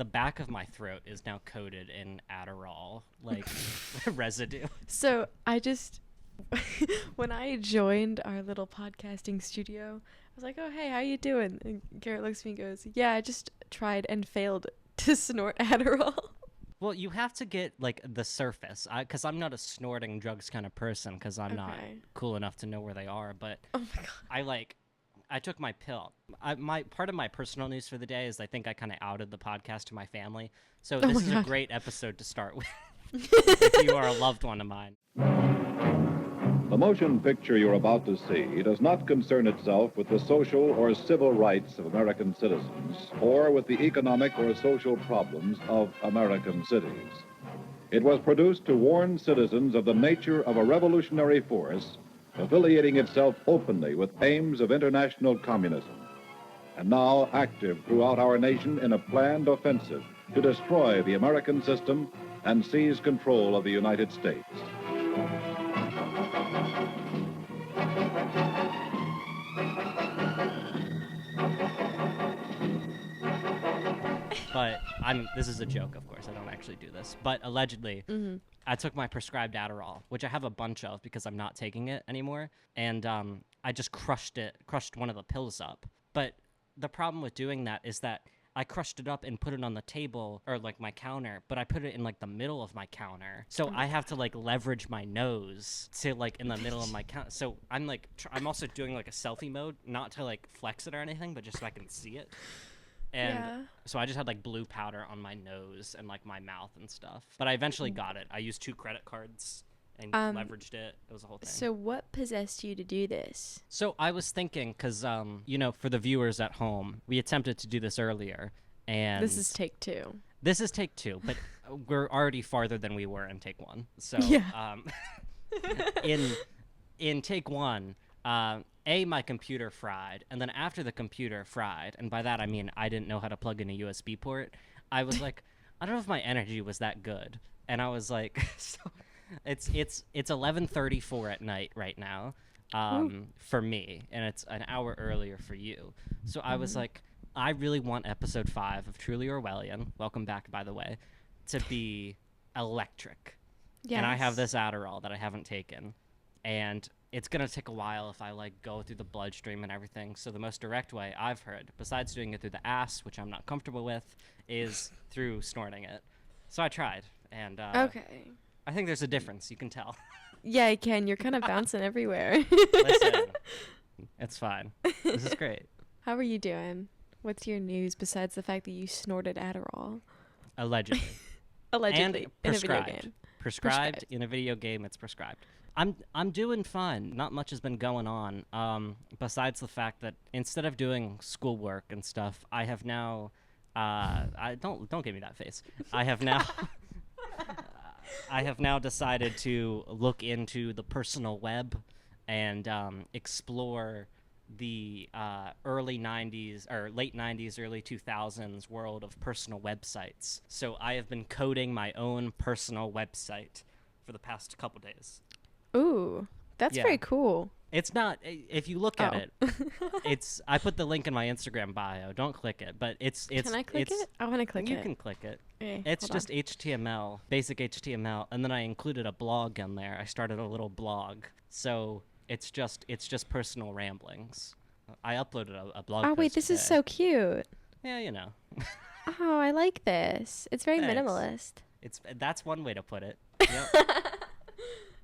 the back of my throat is now coated in Adderall, like, residue. So I just, when I joined our little podcasting studio, I was like, oh, hey, how you doing? And Garrett looks at me and goes, yeah, I just tried and failed to snort Adderall. Well, you have to get, like, the surface, because I'm not a snorting drugs kind of person, because I'm not cool enough to know where they are, but Oh my God. I took my pill. Part of my personal news for the day is I think I kind of outed the podcast to my family, so this is a great episode to start with, if you are a loved one of mine. The motion picture you're about to see does not concern itself with the social or civil rights of American citizens or with the economic or social problems of American cities. It was produced to warn citizens of the nature of a revolutionary force affiliating itself openly with aims of international communism, and now active throughout our nation in a planned offensive to destroy the American system and seize control of the United States. But this is a joke, of course. I don't actually do this. But allegedly, I took my prescribed Adderall, which I have a bunch of because I'm not taking it anymore. And I just crushed one of the pills up. But the problem with doing that is that I crushed it up and put it on the table or like my counter, but I put it in like the middle of my counter. So I have to like leverage my nose to like in the middle of my counter. So I'm like, I'm also doing like a selfie mode, not to like flex it or anything, but just so I can see it. And so I just had like blue powder on my nose and like my mouth and stuff. But I eventually got it. I used 2 credit cards and leveraged it. It was a whole thing. So what possessed you to do this? So I was thinking, because, for the viewers at home, we attempted to do this earlier. And this is take 2. This is take 2, but we're already farther than we were in take 1. So in take 1, my computer fried, and then after the computer fried, and by that I mean I didn't know how to plug in a USB port, I was like, I don't know if my energy was that good. And I was like, so it's 11:34 at night right now for me, and it's an hour earlier for you. So I was like, I really want episode 5 of Truly Orwellian, welcome back by the way, to be electric. Yes. And I have this Adderall that I haven't taken, and it's going to take a while if I like go through the bloodstream and everything. So the most direct way I've heard, besides doing it through the ass, which I'm not comfortable with, is through snorting it. So I tried, and okay. I think there's a difference. You can tell. Yeah, I can. You're kind of bouncing everywhere. Listen, it's fine. This is great. How are you doing? What's your news besides the fact that you snorted Adderall? Allegedly. Allegedly. And prescribed. In a video game. Prescribed in a video game. It's prescribed. I'm doing fine. Not much has been going on. Besides the fact that instead of doing schoolwork and stuff, I have now. Don't give me that face. I have now. I have now decided to look into the personal web and explore the early 90s or late 90s, early 2000s world of personal websites. So I have been coding my own personal website for the past couple days. Ooh, that's very cool. It's not, if you look at it, it's, I put the link in my Instagram bio. Don't click it, but it's. Can I click it? I want to click it. You can click it. Okay, it's just HTML, basic HTML, and then I included a blog in there. I started a little blog. So it's just personal ramblings. I uploaded a blog post. Oh, wait, this today. is so cute. Yeah, you know. Oh, I like this. It's very Thanks. minimalist. That's one way to put it. Yep.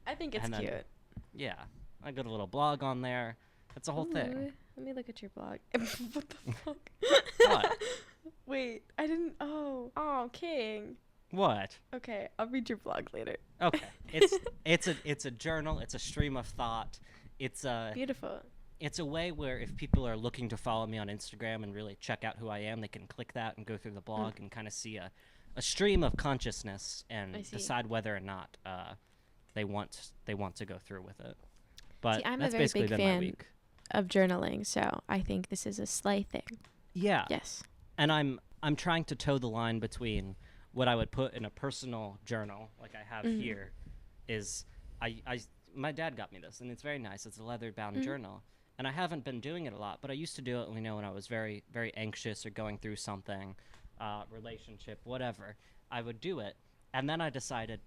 I think it's cute. Yeah. I got a little blog on there. It's a whole thing. Let me look at your blog. What the fuck? What? Wait, I didn't. Oh, King. What? Okay, I'll read your blog later. Okay. It's a journal. It's a stream of thought. It's a beautiful. It's a way where if people are looking to follow me on Instagram and really check out who I am, they can click that and go through the blog and kind of see a stream of consciousness and decide whether or not they want to go through with it. But I'm that's a very basically big been my fan week. Of journaling, so I think this is a sly thing. Yeah. Yes. And I'm trying to toe the line between what I would put in a personal journal, like I have here, is my dad got me this, and it's very nice. It's a leather-bound journal, and I haven't been doing it a lot, but I used to do it, when I was very, very anxious or going through something, relationship, whatever, I would do it. And then I decided,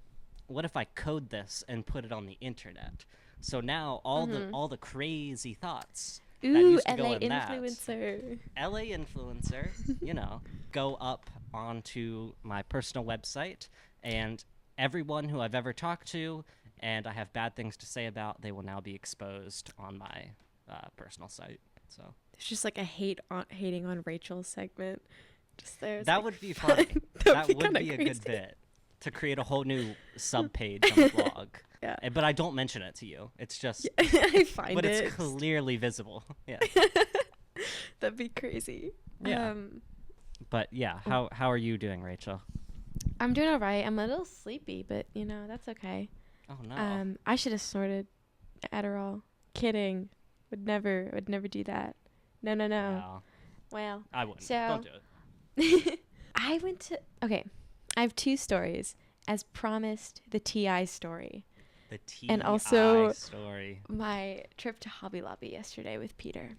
what if I code this and put it on the internet? So now all the crazy thoughts that Ooh, used to LA go in influencer. LA influencer, go up onto my personal website, and everyone who I've ever talked to and I have bad things to say about, they will now be exposed on my personal site. So There's just like a hating on Rachel segment. Just there. that like, would be funny. That would be a good bit to create a whole new subpage on the blog. Yeah. But I don't mention it to you. It's just, I find but it. it's clearly visible. Yeah. That'd be crazy. Yeah. But yeah, how are you doing, Rachel? I'm doing all right. I'm a little sleepy, but that's okay. Oh no. I should have snorted Adderall. Kidding. Would never do that. No. Wow. Well, I wouldn't. so Don't do it. I have two stories. As promised, the TI story. The TI And also story. my trip to Hobby Lobby yesterday with Peter.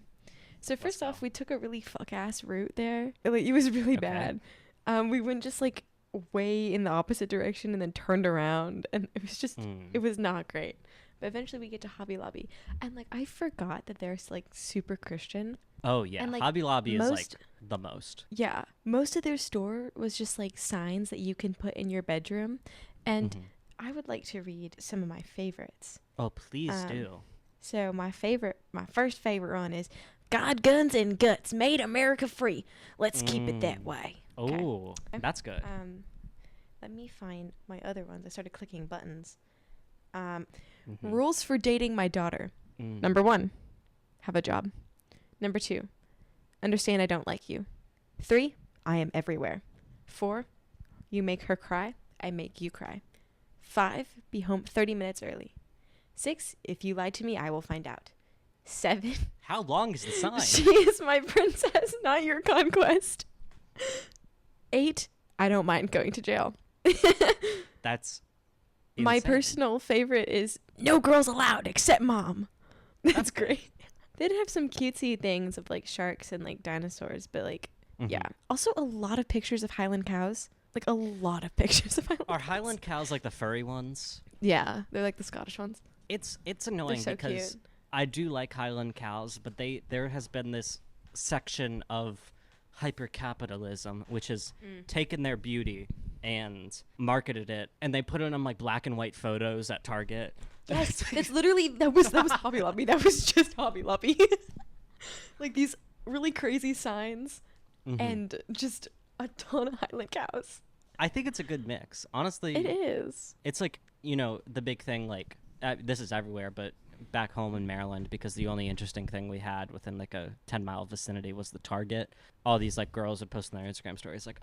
So first go. off, we took a really fuck-ass route there. It was really bad. We went just like way in the opposite direction and then turned around, and it was just it was not great. But eventually we get to Hobby Lobby, and like I forgot that they're like super Christian. Oh yeah, And, like, Hobby Lobby is like the most. Yeah, most of their store was just like signs that you can put in your bedroom, and I would like to read some of my favorites. Oh, please do. So my first favorite one is God, Guns, and Guts made America free. Let's keep it that way. Okay. Oh, that's good. Let me find my other ones. I started clicking buttons. Rules for dating my daughter. Number 1, have a job. Number 2, understand I don't like you. 3, I am everywhere. 4, you make her cry, I make you cry. 5, be home 30 minutes early. 6, if you lie to me, I will find out. 7, How long is the sign? she is my princess, not your conquest. 8, I don't mind going to jail. That's My insane. personal favorite is no girls allowed except mom. That's great. They did have some cutesy things of like sharks and like dinosaurs, but like yeah. Also a lot of pictures of Highland cows. Like a lot of pictures of Highland Are cows. Highland cows like the furry ones? Yeah, they're like the Scottish ones. It's annoying so because cute. I do like Highland cows, but there has been this section of hypercapitalism which has taken their beauty and marketed it, and they put it on like black and white photos at Target. Yes, that's literally that was Hobby Lobby. That was just Hobby Lobby. Like these really crazy signs and just a ton of Highland cows. I think it's a good mix. Honestly, It is. it's like, the big thing, like, this is everywhere, but back home in Maryland, because the only interesting thing we had within like a 10-mile vicinity was the Target. All these like girls would post on their Instagram stories like,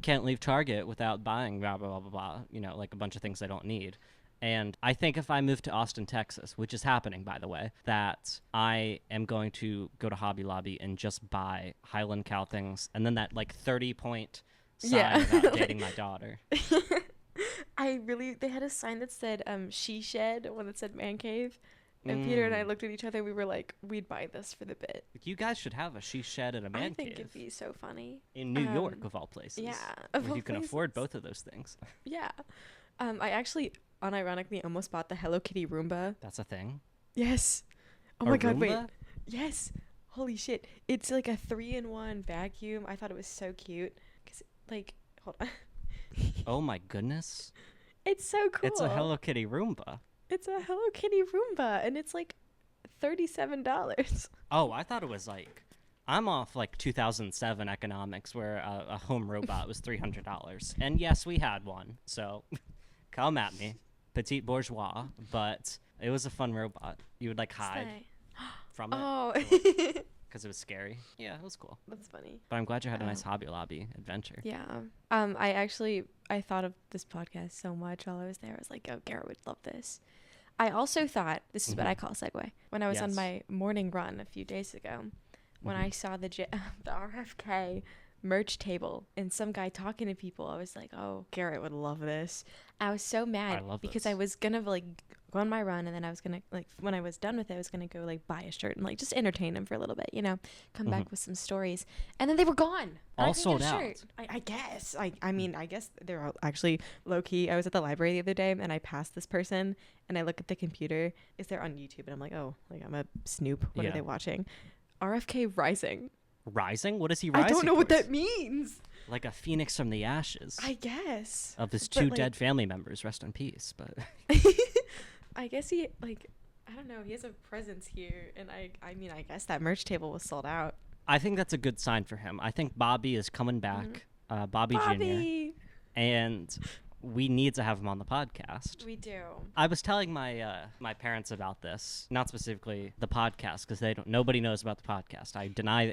can't leave Target without buying blah, blah, blah, blah, blah, like a bunch of things I don't need. And I think if I move to Austin, Texas, which is happening, by the way, that I am going to go to Hobby Lobby and just buy Highland cow things, and then that like 30-point sign about dating my daughter. They had a sign that said she shed, one that said man cave, and Peter and I looked at each other. We were like, we'd buy this for the bit. You guys should have a she shed and a man I think cave it'd be so funny in New York, of all places. yeah, where of all you can afford places. both of those things. Yeah. I actually unironically almost bought the Hello Kitty Roomba. That's a thing. Yes. Oh A my god, wait. Roomba? Yes. Holy shit. It's like a 3-in-1 vacuum. I thought it was so cute. Cause like, hold on. Oh my goodness. It's so cool. It's a Hello Kitty Roomba. It's a Hello Kitty Roomba, and it's like $37. Oh, I thought it was like, I'm off like 2007 economics where a home robot was $300. And yes, we had one. So come at me. Petite bourgeois. But it was a fun robot. You would like hide from it. Oh. Because it was scary. Yeah, it was cool. That's funny. But I'm glad you had a nice Hobby Lobby adventure. Yeah. I thought of this podcast so much while I was there. I was like, oh, Garrett would love this. I also thought, this is what I call a segue, when I was on Yes. my morning run a few days ago, when I saw the RFK merch table and some guy talking to people. I was like, oh, Garrett would love this. I was so mad because I was gonna like go on my run, and then I was gonna like, when I was done with it, I was gonna go like buy a shirt and like just entertain him for a little bit, come back with some stories, and then they were gone. All sold out. I guess. I mean, I guess they're all actually low key. I was at the library the other day and I passed this person and I look at the computer. Is there on YouTube? And I'm like, oh, like I'm a snoop. What are they watching? RFK Rising. Rising? What is he rising? I don't know what that means. Like a phoenix from the ashes. I guess. Of his two dead family members. Rest in peace. But I guess he, like, I don't know. He has a presence here. And I mean, I guess that merch table was sold out. I think that's a good sign for him. I think Bobby is coming back. Bobby Jr. And we need to have him on the podcast. We do. I was telling my my parents about this, not specifically the podcast, because nobody knows about the podcast. I deny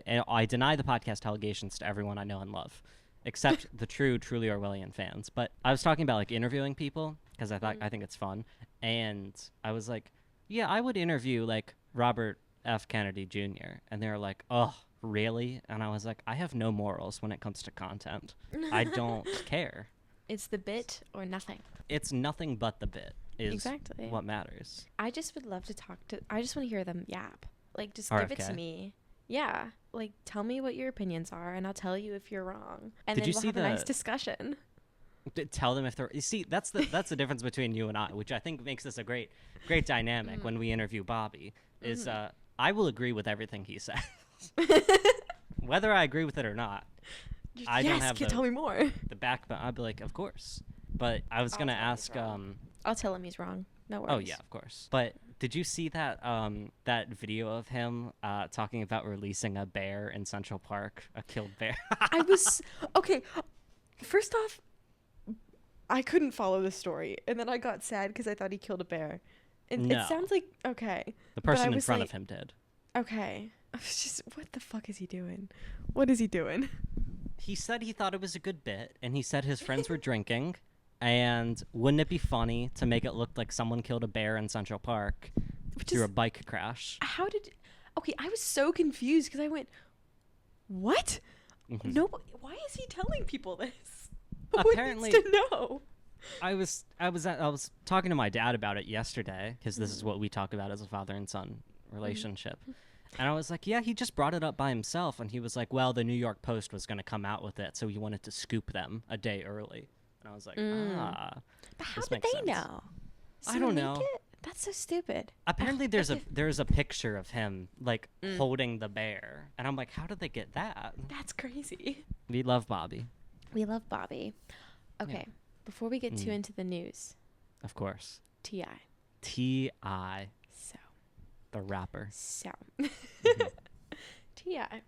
the podcast allegations to everyone I know and love, except the truly Orwellian fans. But I was talking about like interviewing people because I think it's fun, and I was like, yeah, I would interview like Robert F. Kennedy Jr. And they were like, oh, really? And I was like, I have no morals when it comes to content. I don't care. It's the bit or nothing. It's nothing but the bit is exactly what matters. I just would love to I just want to hear them yap. Like, just give it to me. Yeah. Like, tell me what your opinions are, and I'll tell you if you're wrong. And then we'll have a nice discussion. Tell them if they're... You see, that's the difference between you and I, which I think makes this a great dynamic when we interview Bobby, is I will agree with everything he says. Whether I agree with it or not. I don't have tell me more. The backbone. I'd be like, of course. But I was gonna ask. I'll tell him he's wrong. No worries. Oh yeah, of course. But did you see that that video of him talking about releasing a bear in Central Park, a killed bear? I was okay. First off, I couldn't follow the story, and then I got sad because I thought he killed a bear. And it sounds like okay. The person in front of him did. Okay. I was just, what the fuck is he doing? What is he doing? He said he thought it was a good bit, and he said his friends were drinking, and wouldn't it be funny to make it look like someone killed a bear in Central Park through a bike crash? Okay, I was so confused because I went, what? Mm-hmm. No, why is he telling people this? Apparently, who needs to know? I was talking to my dad about it yesterday, because this is what we talk about as a father and son relationship. And I was like, yeah, he just brought it up by himself. And he was like, well, the New York Post was going to come out with it, so he wanted to scoop them a day early. And I was like, But how did they know? I don't know. That's so stupid. Apparently there's a picture of him, like, holding the bear. And I'm like, how did they get that? That's crazy. We love Bobby. We love Bobby. Okay, before we get too into the news. Of course. T.I. So. The rapper. So. T.I.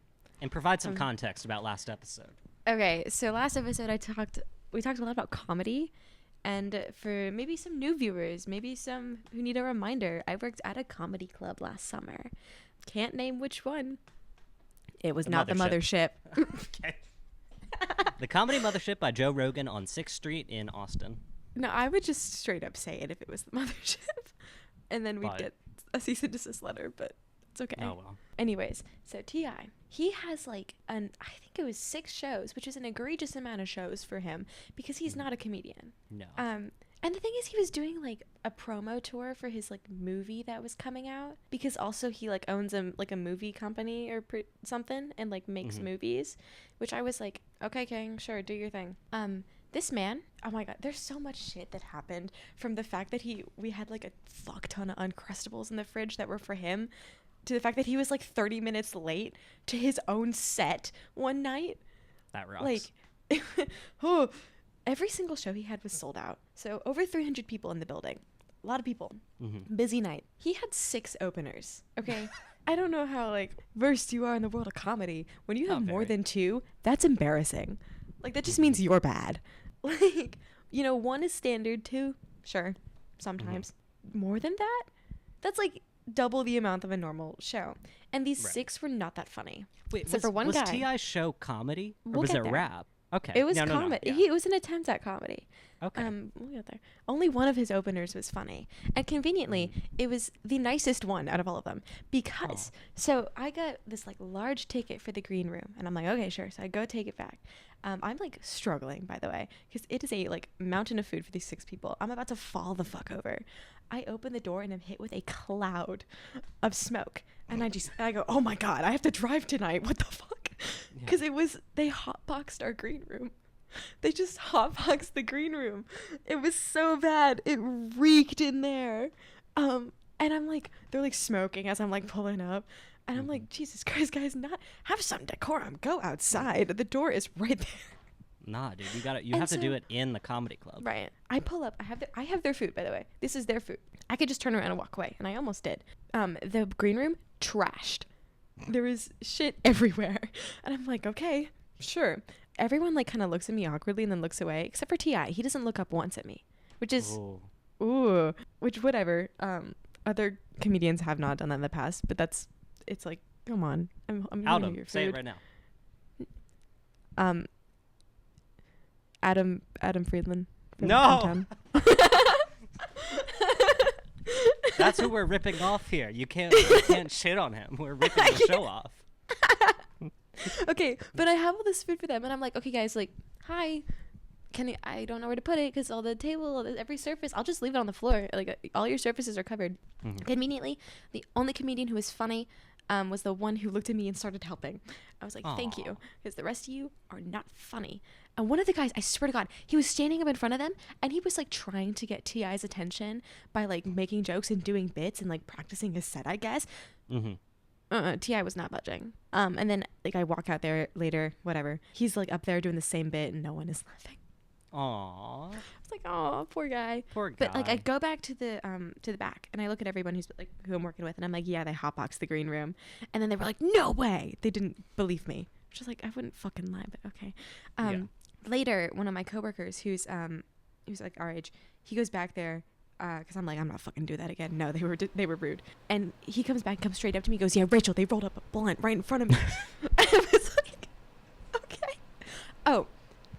And provide some context about last episode. Okay, so last episode we talked a lot about comedy, and for maybe some new viewers, maybe some who need a reminder, I worked at a comedy club last summer. Can't name which one. It was not the Mothership. Okay. The Comedy Mothership by Joe Rogan on 6th Street in Austin. No, I would just straight up say it if it was the Mothership. And then we'd get a cease and desist letter, but it's okay. Oh, well. Anyways, so T.I., he has like I think it was 6 shows, which is an egregious amount of shows for him because he's not a comedian. No. And the thing is, he was doing like a promo tour for his like movie that was coming out, because also he like owns a movie company or something and like makes movies, which I was like, okay, King, sure, do your thing. This man, oh my god, there's so much shit that happened, from the fact that we had like a fuck ton of Uncrustables in the fridge that were for him, to the fact that he was like 30 minutes late to his own set one night. That rocks. Like, every single show he had was sold out. So over 300 people in the building. A lot of people. Busy night. He had 6 openers. Okay. I don't know how like versed you are in the world of comedy. When you have more than 2, that's embarrassing. Like, that just means you're bad. Like, 1 is standard, 2, sure, sometimes. More than that, that's like double the amount of a normal show. And these 6 were not that funny. Wait, for one guy. Was T.I.'s show comedy? Or was it rap? Okay. It was No, comedy. yeah. It was an attempt at comedy. Okay. We'll get there. Only one of his openers was funny, and conveniently, it was the nicest one out of all of them because. So I got this like large ticket for the green room, and I'm like, okay, sure. So I go take it back. I'm like struggling, by the way, because it is a like mountain of food for these 6 people. I'm about to fall the fuck over. I open the door and I'm hit with a cloud of smoke, and I go, oh my god, I have to drive tonight. What the fuck? Because they hotboxed our green room. They just hotboxed the green room. It was so bad. It reeked in there. And I'm like, they're like smoking as I'm like pulling up. And I'm like, Jesus Christ, guys, have some decorum. Go outside. The door is right there. Nah, dude, you have to do it in the comedy club. Right. I pull up. I have their food, by the way. This is their food. I could just turn around and walk away, and I almost did. The green room trashed. There was shit everywhere. And I'm like, okay, sure. Everyone like kind of looks at me awkwardly and then looks away, except for T.I. He doesn't look up once at me, which is which whatever. Other comedians have not done that in the past, but it's like, come on. I'm Out eating your food. Say it right now. Adam Friedland. from No. Hometown. That's who we're ripping off here. You can't shit on him. We're ripping the show off. Okay, but I have all this food for them, and I'm like, okay, guys, like, hi. I don't know where to put it because all the table, every surface, I'll just leave it on the floor. Like, all your surfaces are covered. Mm-hmm. Conveniently, the only comedian who was funny was the one who looked at me and started helping. I was like, thank you, because the rest of you are not funny. And one of the guys, I swear to God, he was standing up in front of them, and he was, like, trying to get T.I.'s attention by, like, making jokes and doing bits and, like, practicing his set, I guess. Mm-hmm. T.I. was not budging. And then, like, I walk out there later, whatever. He's, like, up there doing the same bit, and no one is laughing. Aww. I was like, oh, poor guy. Poor guy. But like, I go back to the back, and I look at everyone who I'm working with, and I'm like, yeah, they hotboxed the green room, and then they were like, no way. They didn't believe me, which is like, I wouldn't fucking lie, but okay. Later, one of my coworkers who's like our age, he goes back there. Because I'm like, I'm not fucking do that again. No, they were rude. And he comes straight up to me, goes, yeah, Rachel, they rolled up a blunt right in front of me. And I was like, okay. Oh,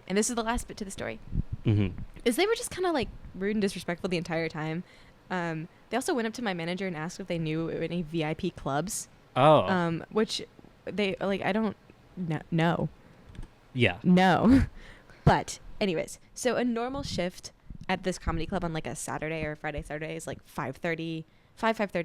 and this is the last bit to the story. Mm-hmm. Is they were just kind of like rude and disrespectful the entire time. They also went up to my manager and asked if they knew any VIP clubs. Oh. Which they like, I don't know. Yeah. No. But anyways, so a normal shift at this comedy club on like a Saturday or Saturday is like 5:30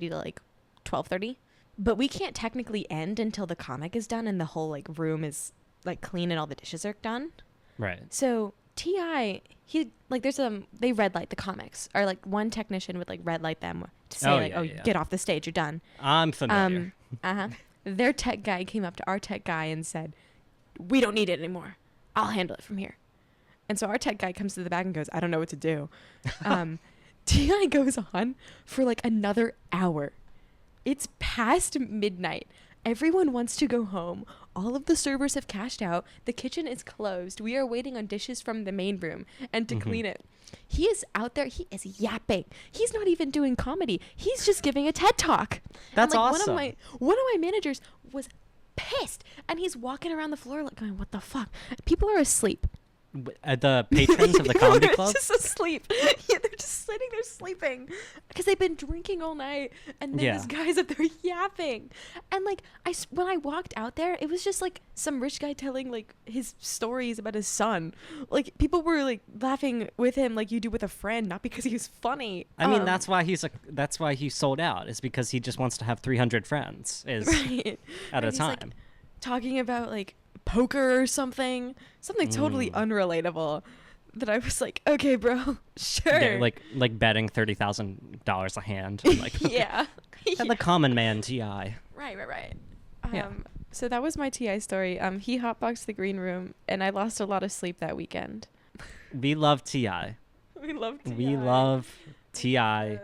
to like 12:30. But we can't technically end until the comic is done and the whole like room is like clean and all the dishes are done. Right. So T.I., he like they red light the comics, or like one technician would like red light them to say get off the stage, you're done. I'm familiar. Their tech guy came up to our tech guy and said, we don't need it anymore. I'll handle it from here. And so our tech guy comes to the back and goes, I don't know what to do. T.I. goes on for like another hour. It's past midnight. Everyone wants to go home. All of the servers have cashed out. The kitchen is closed. We are waiting on dishes from the main room and to clean it. He is out there. He is yapping. He's not even doing comedy. He's just giving a TED Talk. That's and, like, awesome. One of my managers was pissed, and he's walking around the floor like going, what the fuck? People are asleep. The patrons of the comedy club? Just asleep. Yeah, they're just sitting there sleeping because they've been drinking all night, and then this guy's up there yapping. And like, when I walked out there, it was just like some rich guy telling like his stories about his son. Like, people were like laughing with him like you do with a friend, not because he was funny. I mean, that's why he sold out. Is because he just wants to have 300 friends at a time. Like, talking about like poker or something totally unrelatable, that I was like, okay, bro, sure. Yeah, like betting $30,000 a hand. Like, yeah. And the common man T.I. Right. So that was my T.I. story. He hotboxed the green room, and I lost a lot of sleep that weekend. We love T.I. We love T.I.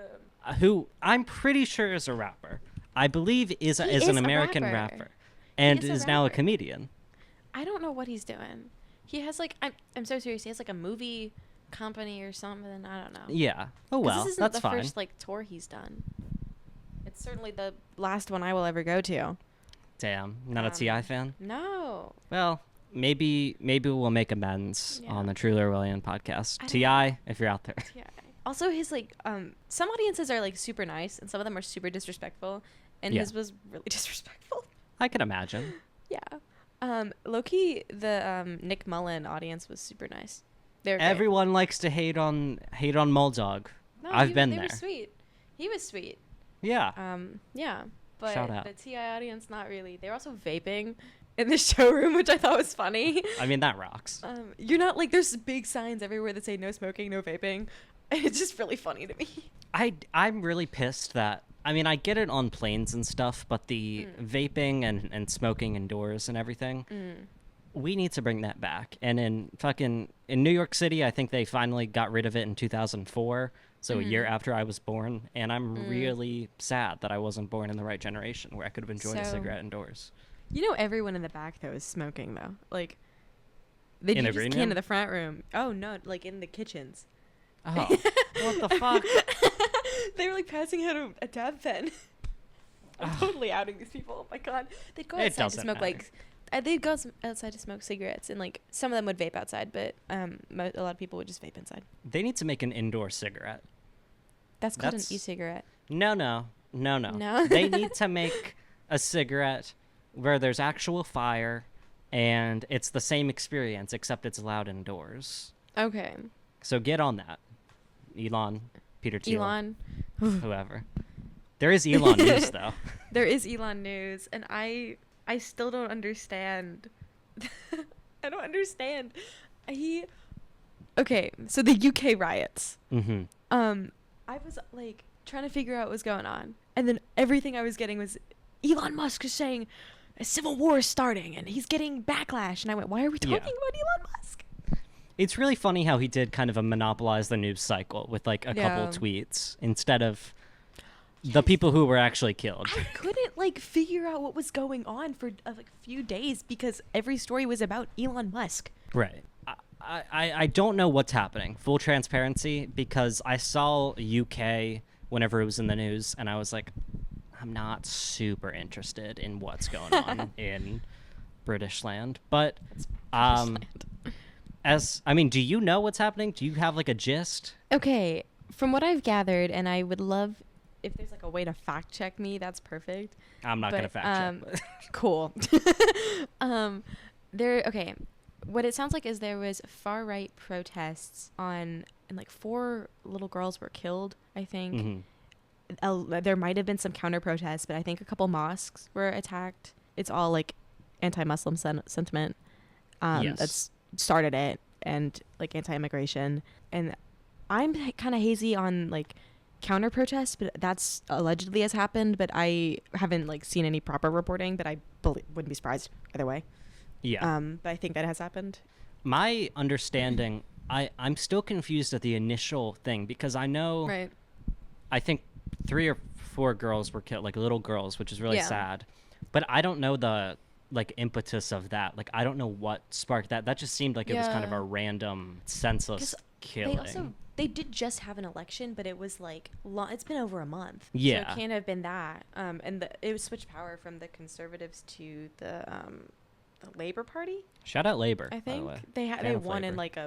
Who I'm pretty sure is a rapper. I believe is an American rapper. And is now a comedian. I don't know what he's doing. He has like, I'm so serious. He has like a movie company or something. I don't know. Yeah. Oh well, this isn't that's the fine. first like tour he's done. It's certainly the last one I will ever go to. Damn, not a T.I. fan. No. Well, maybe we'll make amends on the Truly Orwellian podcast. T.I., if you're out there. T.I. Also, his like some audiences are like super nice, and some of them are super disrespectful, and his was really disrespectful. I can imagine. Yeah. Low-key, the Nick Mullen audience was super nice. Everyone likes to hate on Mulldog. No, I've been they there. Were sweet. He was sweet. Yeah. Yeah. But Shout out. the T.I. audience, not really. They were also vaping in the showroom, which I thought was funny. I mean, that rocks. You're not like, there's big signs everywhere that say no smoking, no vaping. And it's just really funny to me. I'm really pissed that, I mean, I get it on planes and stuff, but the vaping and smoking indoors and everything, we need to bring that back. And in New York City, I think they finally got rid of it in 2004, so a year after I was born. And I'm really sad that I wasn't born in the right generation where I could have enjoyed a cigarette indoors. You know, everyone in the back, though, is smoking, though. Like, they just came into the front room. Oh, no, like in the kitchens. Oh, what the fuck? They were like passing out a dab pen. I'm totally outing these people. Oh my god, they'd go outside to smoke they'd go outside to smoke cigarettes, and like some of them would vape outside, but a lot of people would just vape inside. They need to make an indoor cigarette. That's called an e-cigarette. No. They need to make a cigarette where there's actual fire, and it's the same experience except it's allowed indoors. Okay. So get on that. Elon, Peter Thiel, Elon, whoever. There is Elon news, though. There is Elon news, and I still don't understand. I don't understand. Okay, so the UK riots. Mm-hmm. I was like trying to figure out what was going on, and then everything I was getting was Elon Musk is saying a civil war is starting, and he's getting backlash. And I went, why are we talking about Elon Musk? It's really funny how he did kind of monopolize the news cycle with like a couple tweets instead of the people who were actually killed. I couldn't like figure out what was going on for like a few days because every story was about Elon Musk. Right. I don't know what's happening. Full transparency, because I saw UK whenever it was in the news, and I was like, I'm not super interested in what's going on in British land. But do you know what's happening? Do you have like a gist? Okay, from what I've gathered, and I would love if there's like a way to fact check me, that's perfect. I'm not gonna fact check. Cool. Okay. What it sounds like is there was far right protests and like 4 little girls were killed, I think. Mm-hmm. There might have been some counter protests, but I think a couple mosques were attacked. It's all like anti-Muslim sentiment that's started it, and like anti-immigration. And I'm kind of hazy on like counter protests, but that's allegedly has happened, but I haven't like seen any proper reporting, but I wouldn't be surprised either way. Yeah. But I think that has happened. My understanding, I'm still confused at the initial thing, because I know, right. I think 3 or 4 girls were killed, like little girls, which is really sad. But I don't know the like impetus of that. Like, I don't know what sparked that. That just seemed like it was kind of a random, senseless killing. They did just have an election, but it was like it's been over a month. Yeah. So it can't have been that. And it was switched power from the Conservatives to the Labour Party. Shout out Labour. I think by the way. they won in like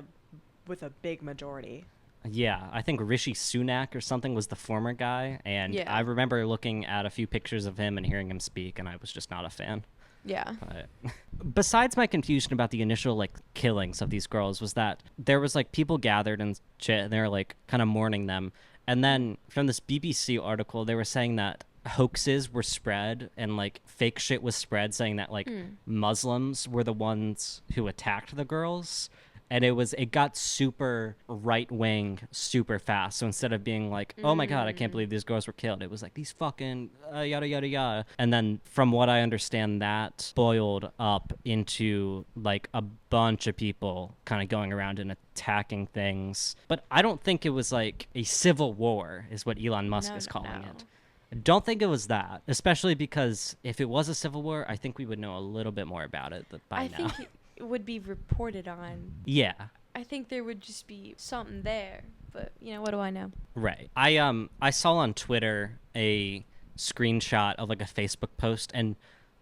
with a big majority. Yeah, I think Rishi Sunak or something was the former guy, and I remember looking at a few pictures of him and hearing him speak, and I was just not a fan. Yeah. But besides my confusion about the initial like killings of these girls, was that there was like people gathered and shit, and they were like kind of mourning them, and then from this BBC article, they were saying that hoaxes were spread and like fake shit was spread, saying that like Muslims were the ones who attacked the girls, and it got super right wing super fast. So instead of being like, oh my god, I can't believe these girls were killed, it was like these fucking yada yada yada. And then from what I understand, that boiled up into like a bunch of people kind of going around and attacking things. But I don't think it was like a civil war is what Elon Musk is calling it. I don't think it was that, especially because if it was a civil war, I think we would know a little bit more about it by now. I think it would be reported on. Yeah. I think there would just be something there, but what do I know? Right. I saw on Twitter a screenshot of like a Facebook post, and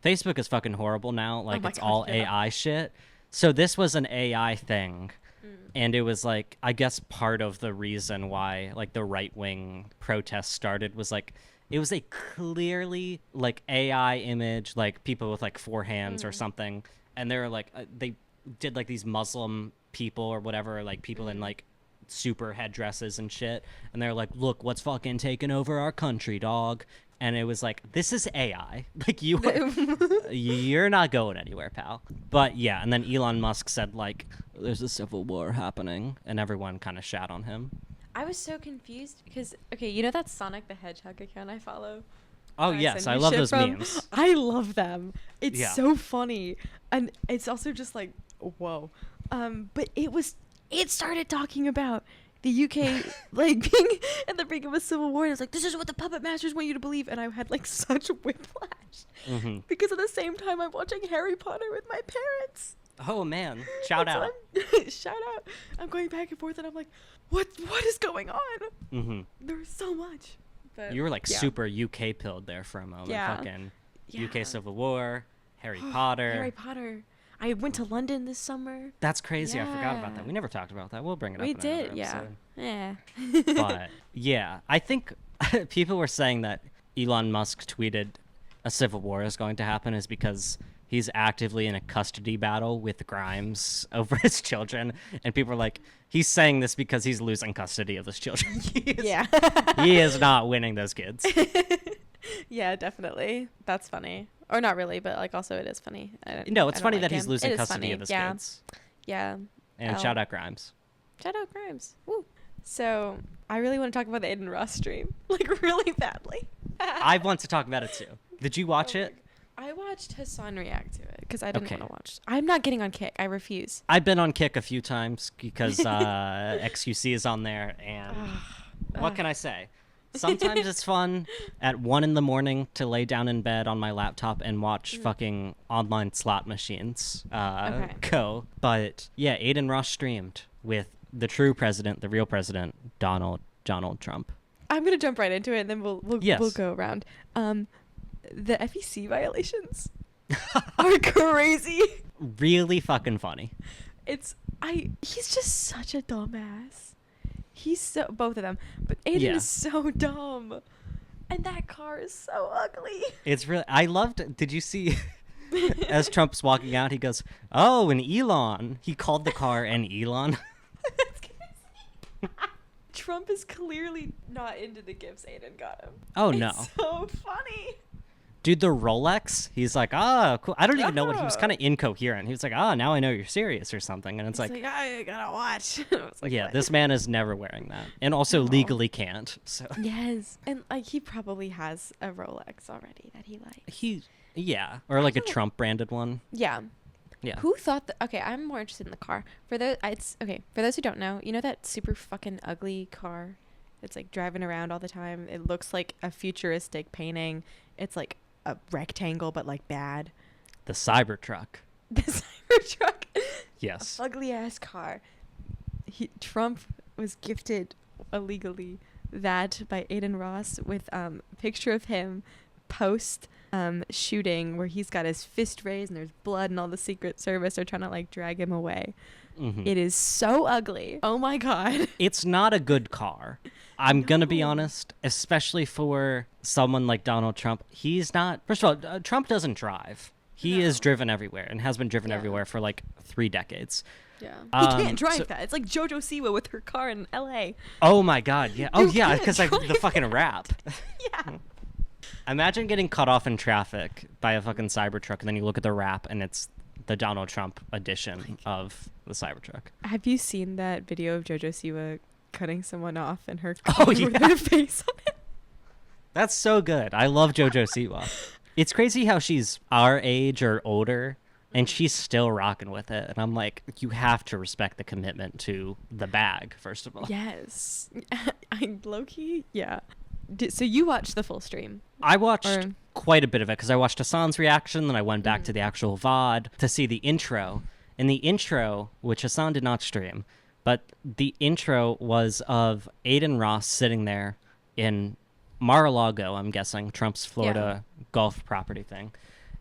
Facebook is fucking horrible now. Like it's all AI shit. So this was an AI thing, and it was like, I guess part of the reason why like the right-wing protests started was like it was a clearly like AI image, like people with like four hands or something, and they were like they did like these Muslim people or whatever, like people in like super headdresses and shit, and they're like, look what's fucking taking over our country, dog. And it was like, this is AI. Like, you're not going anywhere, pal. But yeah, and then Elon Musk said, like, there's a civil war happening, and everyone kind of shat on him. I was so confused because, okay, you know that Sonic the Hedgehog account I follow? Oh, yes, I love those memes. I love them. It's Yeah. so funny. And it's also just like, whoa. But it started talking about the UK like being at the brink of a civil war. And it's like, this is what the puppet masters want you to believe. And I had like such whiplash because at the same time I'm watching Harry Potter with my parents. Oh, man. Shout out. Shout out. I'm going back and forth and I'm like, what is going on? There's so much. But, You were like super UK pilled there for a moment. Yeah. Fucking Yeah. UK Civil War, Harry Potter. Harry Potter. I went to London this summer. That's crazy. I forgot about Yeah. that. We never talked about that. We'll bring it up We in another did, yeah. episode. Yeah. But yeah, I think people were saying that Elon Musk tweeted a civil war is going to happen is because he's actively in a custody battle with Grimes over his children, and people are like, he's saying this because he's losing custody of his children. Yeah. He is not winning those kids. Yeah, definitely. That's funny. Or not really, but like also it is funny. No, it's I don't funny like that he's him. losing It is custody funny, of his yeah. kids. Yeah. And L. shout out Grimes. Shout out Grimes. Woo. So I really want to talk about the Adin Ross stream. Like really badly. I want to talk about it too. Did you watch it? I watched Hassan react to it because I didn't Okay. want to watch. I'm not getting on Kick. I refuse. I've been on Kick a few times because XQC is on there, and what can I say? Sometimes it's fun at 1 a.m. to lay down in bed on my laptop and watch fucking online slot machines go. But yeah, Adin Ross streamed with the true president, the real president, Donald Trump. I'm gonna jump right into it, and then we'll Yes. go around. The FEC violations are crazy. Really fucking funny. He's just such a dumbass. He's so both of them, but Adin Yeah. is so dumb, and that car is so ugly. It's really. I loved. Did you see? As Trump's walking out, he goes, "Oh, an Elon." He called the car an Elon. That's crazy. Trump is clearly not into the gifts Adin got him. Oh, no. It's so funny. Dude, the Rolex, he's like, cool. I don't even know what, he was kind of incoherent. He was like, now I know you're serious or something. And it's He's like, I gotta watch. I was like, yeah, what? this man is never wearing that. And also No. legally can't. So Yes, and like he probably has a Rolex already that he likes. yeah. Or like a don't- Trump branded one. Yeah. Yeah. Who thought that? Okay, I'm more interested in the car. For those who don't know, you know that super fucking ugly car that's like driving around all the time. It looks like a futuristic painting. It's like a rectangle, but like bad. The Cybertruck. The Cybertruck. Yes. Ugly ass car. Trump was gifted illegally that by Adin Ross with picture of him post shooting where he's got his fist raised and there's blood and all the Secret Service are trying to like drag him away. Mhm. It is so ugly. Oh my god. It's not a good car. I'm going to be No. honest, especially for someone like Donald Trump. He's not. First of all, Trump doesn't drive. He is No. driven everywhere and has been driven Yeah. everywhere for like 3 decades. Yeah. He can't drive so- that. It's like Jojo Siwa with her car in LA. Oh my god, yeah. Oh You yeah, can't because the drive fucking rap. Yeah. Imagine getting cut off in traffic by a fucking Cybertruck, and then you look at the wrap, and it's the Donald Trump edition of the Cybertruck. Have you seen that video of Jojo Siwa cutting someone off and her Oh, car with yeah. her face on it? That's so good. I love JoJo Siwa. It's crazy how she's our age or older, and she's still rocking with it. And I'm like, you have to respect the commitment to the bag, first of all. Yes. I low-key, yeah. So you watched the full stream? I watched Or- quite a bit of it because I watched Hassan's reaction, then I went back to the actual VOD to see the intro. And the intro, which Hassan did not stream, but the intro was of Adin Ross sitting there in Mar-a-Lago, I'm guessing, Trump's Florida golf property thing.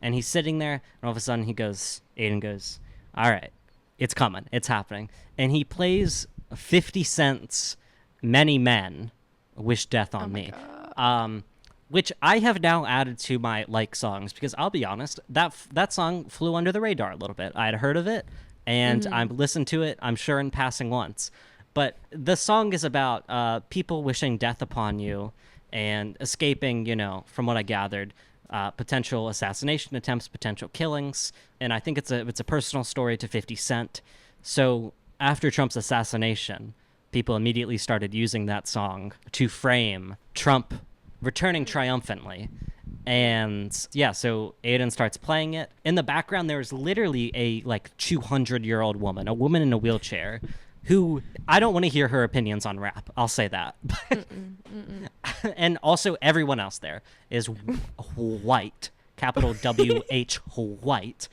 And he's sitting there, and all of a sudden Adin goes, all right, it's coming, it's happening. And he plays 50 Cent's Many Men Wish Death on Me. Which I have now added to my like songs, because I'll be honest, that song flew under the radar a little bit. I had heard of it, and I listened to it, I'm sure, in passing once. But the song is about people wishing death upon you and escaping, from what I gathered, potential assassination attempts, potential killings. And I think it's a personal story to 50 Cent. So after Trump's assassination, people immediately started using that song to frame Trump returning triumphantly. And yeah, so Adin starts playing it. In the background, there's literally a 200-year-old woman, a woman in a wheelchair, who I don't want to hear her opinions on rap. I'll say that. And also everyone else there is white, capital WH white.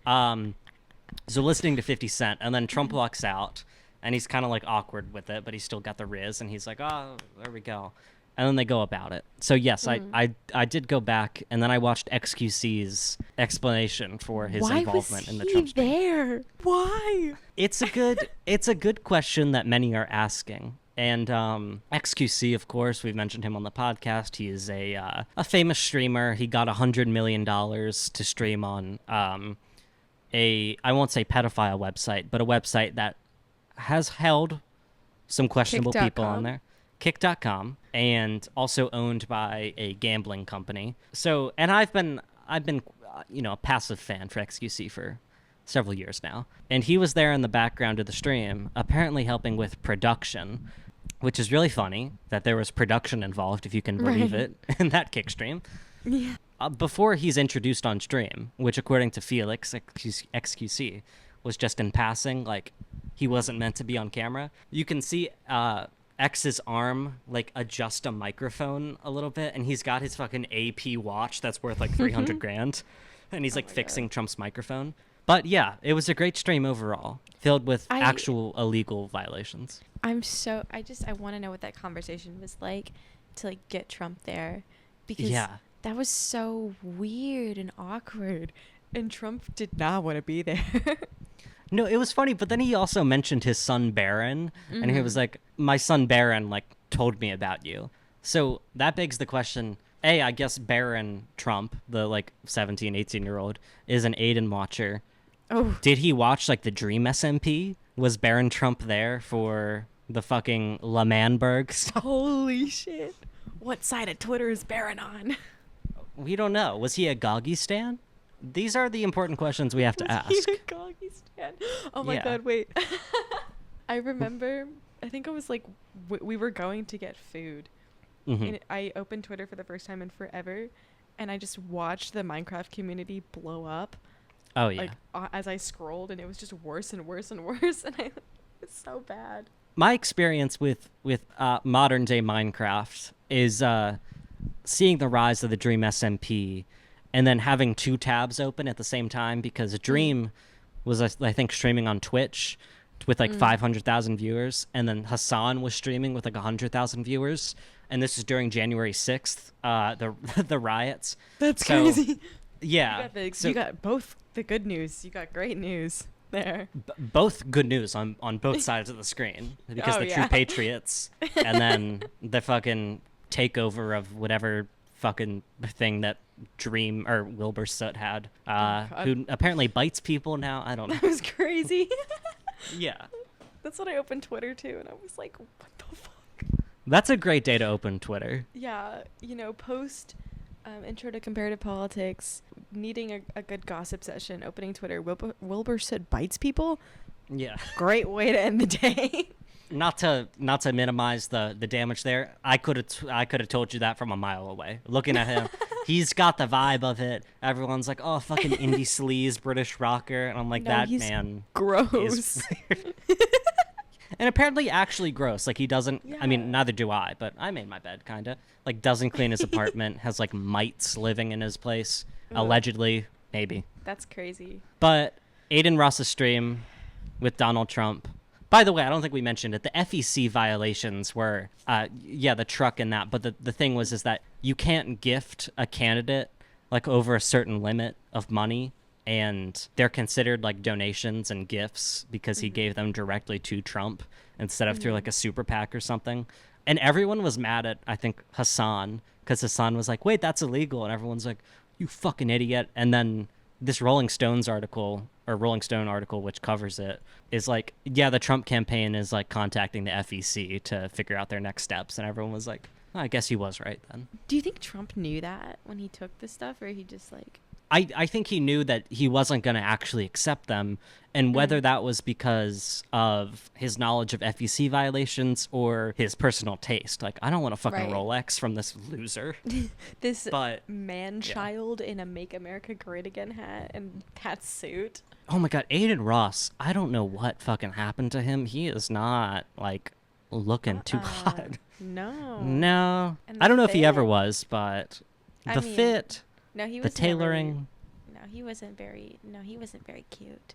So listening to 50 Cent, and then Trump walks out, and he's kind of awkward with it, but he's still got the riz, and he's like, oh, there we go. And then they go about it. So yes, I did go back, and then I watched XQC's explanation for his involvement in the Trump stream. There? Why? It's a good question that many are asking. And XQC, of course, we've mentioned him on the podcast. He is a famous streamer. He got $100 million to stream on I won't say pedophile website, but a website that has held some questionable people on there. Kick.com, and also owned by a gambling company. So, and I've been a passive fan for XQC for several years now. And he was there in the background of the stream, apparently helping with production, which is really funny that there was production involved, if you can believe it, in that kick stream. Yeah. Before he's introduced on stream, which according to Felix, XQC, was just in passing, he wasn't meant to be on camera. You can see X's arm adjust a microphone a little bit, and he's got his fucking AP watch that's worth $300 grand, and he's fixing Trump's microphone. But yeah, it was a great stream overall, filled with actual illegal violations. I want to know what that conversation was like to get Trump there, because that was so weird and awkward, and Trump did not want to be there. No, it was funny, but then he also mentioned his son Barron, and he was like, my son Barron, told me about you. So that begs the question, I guess Barron Trump, the, 17, 18-year-old, is an Adin watcher. Oh. Did he watch, the Dream SMP? Was Barron Trump there for the fucking Lamanberg? Holy shit. What side of Twitter is Barron on? We don't know. Was he a Goggy stan? These are the important questions we have to ask. Oh my god, wait. I remember, I think it was we were going to get food. And I opened Twitter for the first time in forever, and I just watched the Minecraft community blow up. Oh yeah. As I scrolled, and it was just worse and worse and worse, and it's so bad. My experience with modern day Minecraft is seeing the rise of the Dream SMP, and then having two tabs open at the same time, because Dream was, I think, streaming on Twitch with 500,000 viewers, and then Hassan was streaming with 100,000 viewers, and this is during January 6th, the riots. That's crazy. Yeah. You got both the good news. You got great news there. Both good news on both sides of the screen, because true patriots, and then the fucking takeover of whatever fucking thing that Dream or Wilbur Soot had, who apparently bites people now. I don't know. That was crazy. Yeah. That's what I opened Twitter to, and I was like, what the fuck? That's a great day to open Twitter. Yeah, post intro to comparative politics, needing a good gossip session, opening Twitter, Wilbur Soot bites people. Yeah. Great way to end the day. Not to minimize the damage there. I could have told you that from a mile away. Looking at him, he's got the vibe of it. Everyone's like, "Oh, fucking indie sleaze British rocker," and I'm like, "That man, gross." Is and apparently, actually gross. He doesn't. Yeah. I mean, neither do I. But I made my bed, kinda. Doesn't clean his apartment. Has mites living in his place. Allegedly, maybe. That's crazy. But Adin Ross's stream with Donald Trump. By the way, I don't think we mentioned it. The FEC violations were, the truck and that. But the thing is that you can't gift a candidate over a certain limit of money and they're considered like donations and gifts because he gave them directly to Trump instead of through like a super PAC or something. And everyone was mad at, I think, Hassan, because Hassan was like, wait, that's illegal. And everyone's like, you fucking idiot. And then this Rolling Stone article, which covers it, is like, yeah, the Trump campaign is like contacting the FEC to figure out their next steps. And everyone was like, oh, I guess he was right then. Do you think Trump knew that when he took this stuff, or he just like... I think he knew that he wasn't going to actually accept them, and whether that was because of his knowledge of FEC violations or his personal taste. Like, I don't want a fucking Rolex from this loser. This man-child in a Make America Great Again hat and that suit. Oh my god, Adin Ross, I don't know what fucking happened to him. He is not, like, looking too hot. No. I don't know if he ever was, but the fit... No, he the was tailoring. He wasn't very cute.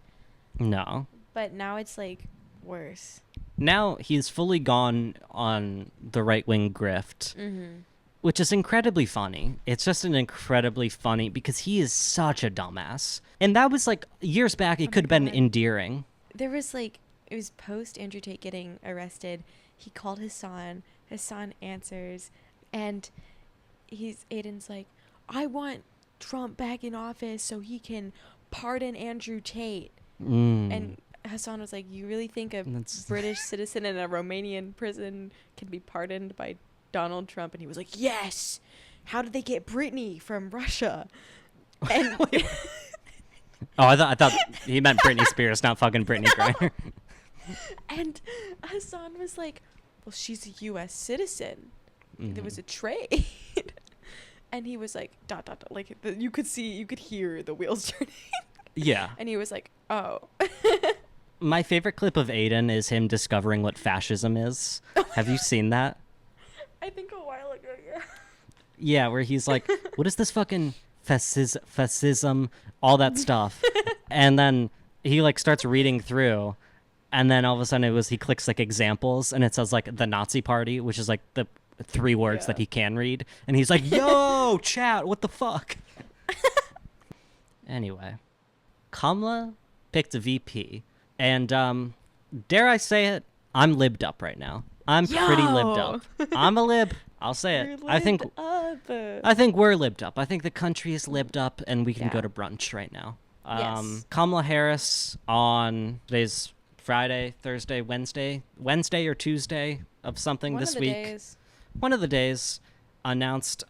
No. But now it's like worse. Now he's fully gone on the right-wing grift, which is incredibly funny. It's just an incredibly funny, because he is such a dumbass. And that was like years back, it could have been endearing. There was like, it was post Andrew Tate getting arrested. He called Hassan answers, and Adin's like, I want Trump back in office so he can pardon Andrew Tate. And Hassan was like, you really think a British citizen in a Romanian prison can be pardoned by Donald Trump? And he was like, yes. How did they get Britney from Russia? And I thought he meant Britney Spears, not fucking Britney Griner. And Hassan was like, well, she's a U.S. citizen. There was a trade. And he was like, ... like you could hear the wheels turning. Yeah. And he was like, oh. My favorite clip of Adin is him discovering what fascism is. Have you seen that? I think a while ago, yeah. Yeah, where he's like, what is this fucking fascism, all that stuff. And then he like starts reading through, and then all of a sudden he clicks like examples, and it says like the Nazi Party, which is like the 3 words that he can read, and he's like, yo, chat, what the fuck? Anyway, Kamala picked a VP, and dare I say it, I'm libbed up right now. I'm pretty libbed up. I'm a lib. I'll say it. I think we're libbed up. I think the country is libbed up, and we can go to brunch right now. Kamala Harris on today's Friday, Thursday, Wednesday or Tuesday of something this week. One of the days, announced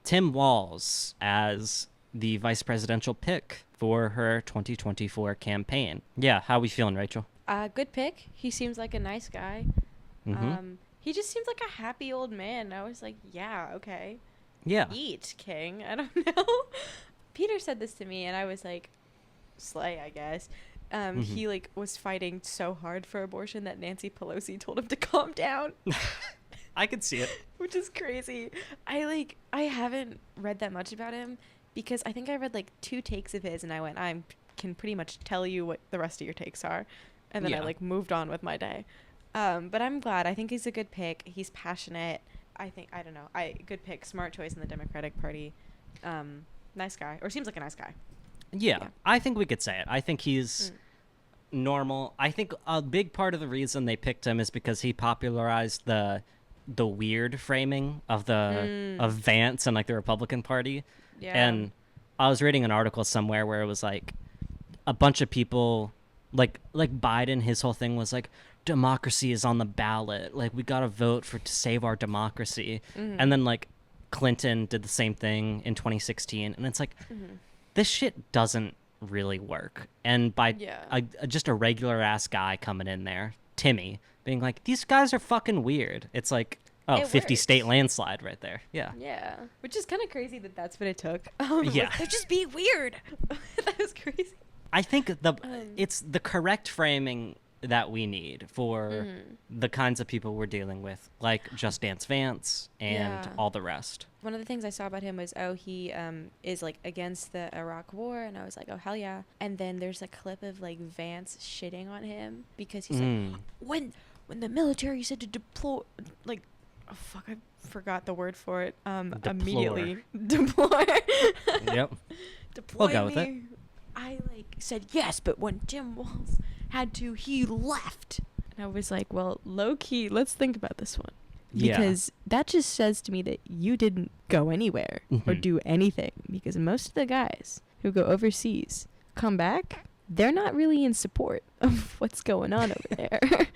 Tim Walz as the vice presidential pick for her 2024 campaign. Yeah, how are we feeling, Rachel? Good pick. He seems like a nice guy. He just seems like a happy old man. I was like, yeah, okay. Yeah. Eat, king. I don't know. Peter said this to me, and I was like, slay, I guess. He like was fighting so hard for abortion that Nancy Pelosi told him to calm down. I could see it. Which is crazy. I haven't read that much about him, because I think I read like 2 takes of his, and I went, I can pretty much tell you what the rest of your takes are. And then I like moved on with my day. But I'm glad. I think he's a good pick. He's passionate. Good pick. Smart choice in the Democratic Party. Nice guy. Or seems like a nice guy. Yeah. I think we could say it. I think he's normal. I think a big part of the reason they picked him is because he popularized the weird framing of of Vance and like the Republican Party. Yeah. And I was reading an article somewhere where it was like a bunch of people like Biden, his whole thing was like, democracy is on the ballot. Like, we got to vote to save our democracy. And then like Clinton did the same thing in 2016. And it's like, this shit doesn't really work. And by just a regular ass guy coming in there, Timmy, being like, these guys are fucking weird. It's like, 50 state landslide right there. Yeah. Yeah. Which is kind of crazy that that's what it took. Yeah. They're just being weird. That was crazy. I think it's the correct framing that we need for the kinds of people we're dealing with, like Just Dance Vance and all the rest. One of the things I saw about him was, he is like against the Iraq war, and I was like, oh hell yeah. And then there's a clip of like Vance shitting on him because he's like, when the military said to deploy, like, oh fuck, I forgot the word for it. Immediately deplore. Yep. Deploy we'll go me. with it. I like said yes, but when Tim Walz had to, he left. And I was like, well, low key, let's think about this one. Because that just says to me that you didn't go anywhere or do anything. Because most of the guys who go overseas come back, they're not really in support of what's going on over there.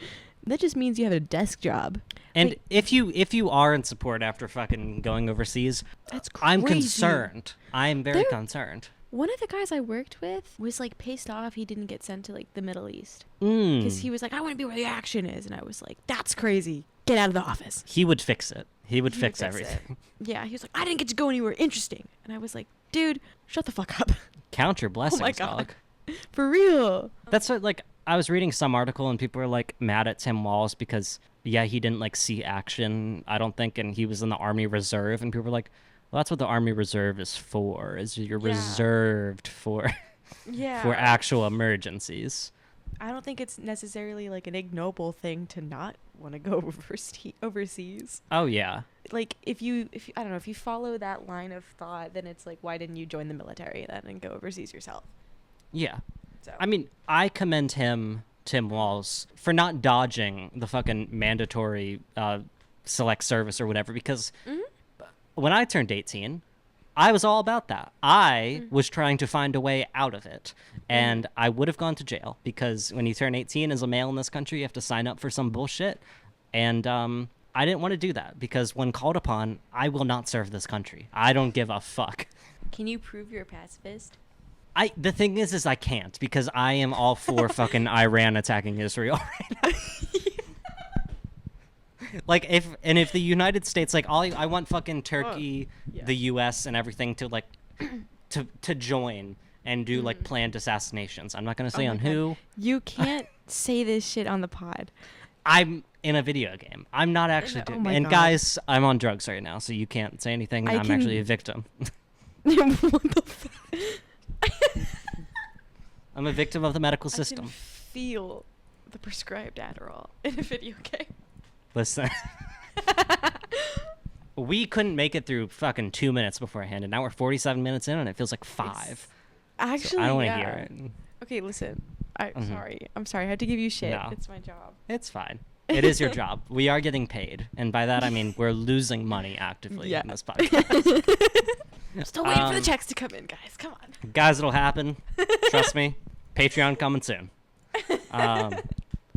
That just means you have a desk job. And if you are in support after fucking going overseas, that's crazy. I'm concerned. I'm very concerned. One of the guys I worked with was like pissed off he didn't get sent to like the Middle East. Because he was like, I want to be where the action is. And I was like, that's crazy. Get out of the office. He would fix it. He would fix everything. Yeah, he was like, I didn't get to go anywhere interesting. And I was like, dude, shut the fuck up. Count your blessings, oh my God. dog. For real. That's what, like, I was reading some article and people were like mad at Tim Walz because, yeah, he didn't like see action, I don't think, and he was in the Army Reserve. And people were like, well, that's what the Army Reserve is for, is you're reserved for for actual emergencies. I don't think it's necessarily like an ignoble thing to not want to go overseas. Oh yeah. Like if you I don't know, if you follow that line of thought, then it's like, why didn't you join the military then and go overseas yourself? Yeah. So I mean, I commend Tim Walz for not dodging the fucking mandatory select service or whatever, because when I turned 18, I was all about that. I was trying to find a way out of it. And I would have gone to jail because when you turn 18 as a male in this country, you have to sign up for some bullshit. And I didn't want to do that because when called upon, I will not serve this country. I don't give a fuck. Can you prove you're a pacifist? The thing is I can't because I am all for fucking Iran attacking Israel right now. Like if the United States, like, I want fucking Turkey, the U.S. and everything to like to join and do like planned assassinations. I'm not gonna say on who. You can't say this shit on the pod. I'm in a video game. I'm not actually doing. And God. Guys, I'm on drugs right now, so you can't say anything. I'm actually a victim. What the fuck? I'm a victim of the medical system. I can feel the prescribed Adderall in a video game. Listen, we couldn't make it through fucking 2 minutes beforehand, and now we're 47 minutes in, and it feels like 5. Actually, so I don't want to hear it. Okay, listen. I'm sorry. I have to give you shit. No. It's my job. It's fine. It is your job. We are getting paid, and by that I mean we're losing money actively in this podcast. Still waiting for the checks to come in, guys. Come on. Guys, it'll happen. Trust me. Patreon coming soon.